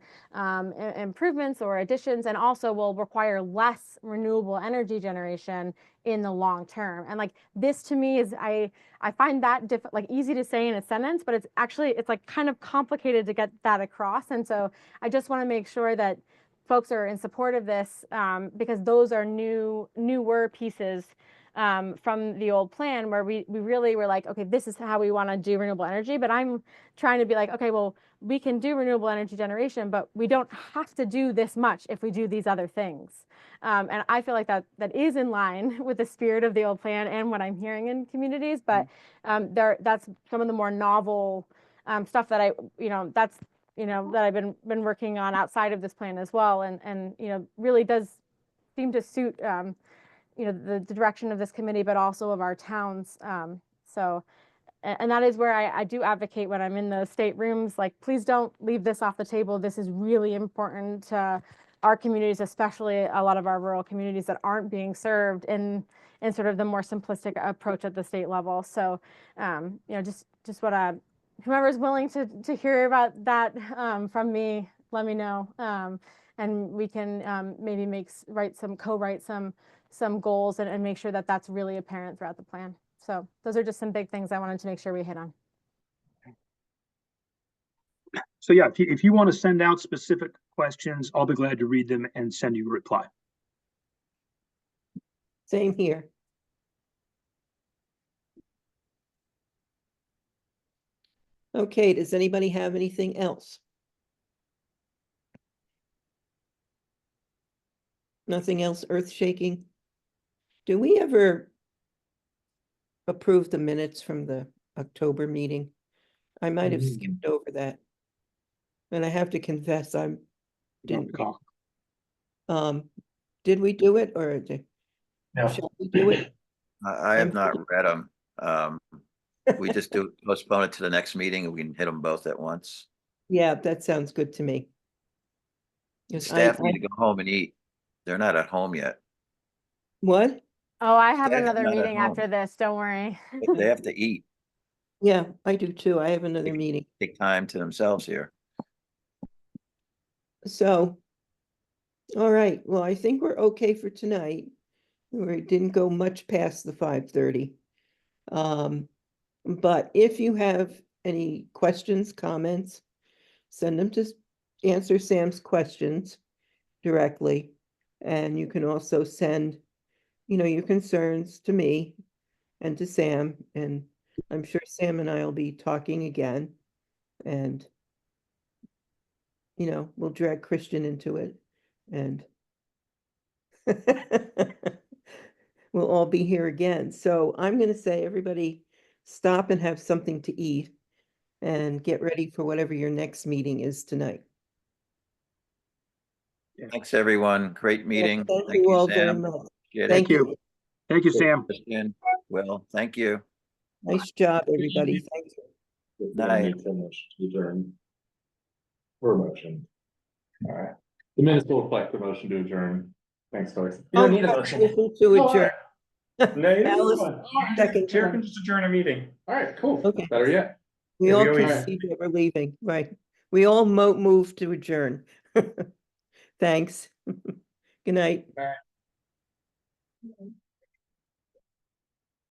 S9: improvements or additions, and also will require less renewable energy generation in the long term. And like, this to me is, I find that like easy to say in a sentence, but it's actually, it's like kind of complicated to get that across. And so I just want to make sure that folks are in support of this, because those are newer pieces from the old plan, where we really were like, okay, this is how we want to do renewable energy. But I'm trying to be like, okay, well, we can do renewable energy generation, but we don't have to do this much if we do these other things. And I feel like that is in line with the spirit of the old plan and what I'm hearing in communities. But that's some of the more novel stuff that that's, you know, that I've been working on outside of this plan as well, and you know, really does seem to suit you know, the direction of this committee, but also of our towns. So, and that is where I do advocate when I'm in the state rooms, like, please don't leave this off the table. This is really important to our communities, especially a lot of our rural communities that aren't being served in sort of the more simplistic approach at the state level. So, you know, just what whoever's willing to hear about that from me, let me know, and we can maybe co-write some goals and make sure that that's really apparent throughout the plan. So those are just some big things I wanted to make sure we hit on.
S10: So yeah, if you want to send out specific questions, I'll be glad to read them and send you a reply.
S3: Same here. Okay, does anybody have anything else? Nothing else earth-shaking? Do we ever approve the minutes from the October meeting? I might have skipped over that. And I have to confess, I didn't. Did we do it, or shall we do it?
S6: I have not read them. We just postpone it to the next meeting and we can hit them both at once.
S3: Yeah, that sounds good to me.
S6: Staff need to go home and eat. They're not at home yet.
S3: What?
S9: Oh, I have
S6: Staff
S9: another
S6: not at
S9: meeting
S6: home.
S9: after this, don't worry.
S6: They have to eat.
S3: Yeah, I do too. I have another meeting.
S6: Take time to themselves here.
S3: So, all right, well, I think we're okay for tonight. We didn't go much past the 5:30. But if you have any questions, comments, send them to answer Sam's questions directly. And you can also send, you know, your concerns to me and to Sam, and I'm sure Sam and I will be talking again. And, you know, we'll drag Christian into it, and we'll all be here again. So I'm going to say, everybody stop and have something to eat and get ready for whatever your next meeting is tonight.
S6: Thanks, everyone. Great meeting.
S3: Thank
S6: Thank
S3: you
S6: you,
S3: all very
S6: Sam.
S3: much.
S6: Appreciate it.
S3: Thank you.
S10: Thank you, Sam.
S6: Christian, Will, thank you.
S3: Nice job, everybody. Thank you.
S6: Night.
S2: Or motion. All right. The minutes will reflect the motion to adjourn. Thanks, folks.
S4: You don't need a motion.
S3: Motion to adjourn.
S4: No, you
S3: Alice,
S4: don't.
S3: second.
S4: Chair can just adjourn a meeting.
S2: All right, cool.
S3: Okay.
S2: Better yet.
S3: We
S4: Yeah,
S3: all
S4: we always-
S3: can see that we're leaving, right? We all move to adjourn. Thanks. Good night.
S2: Bye.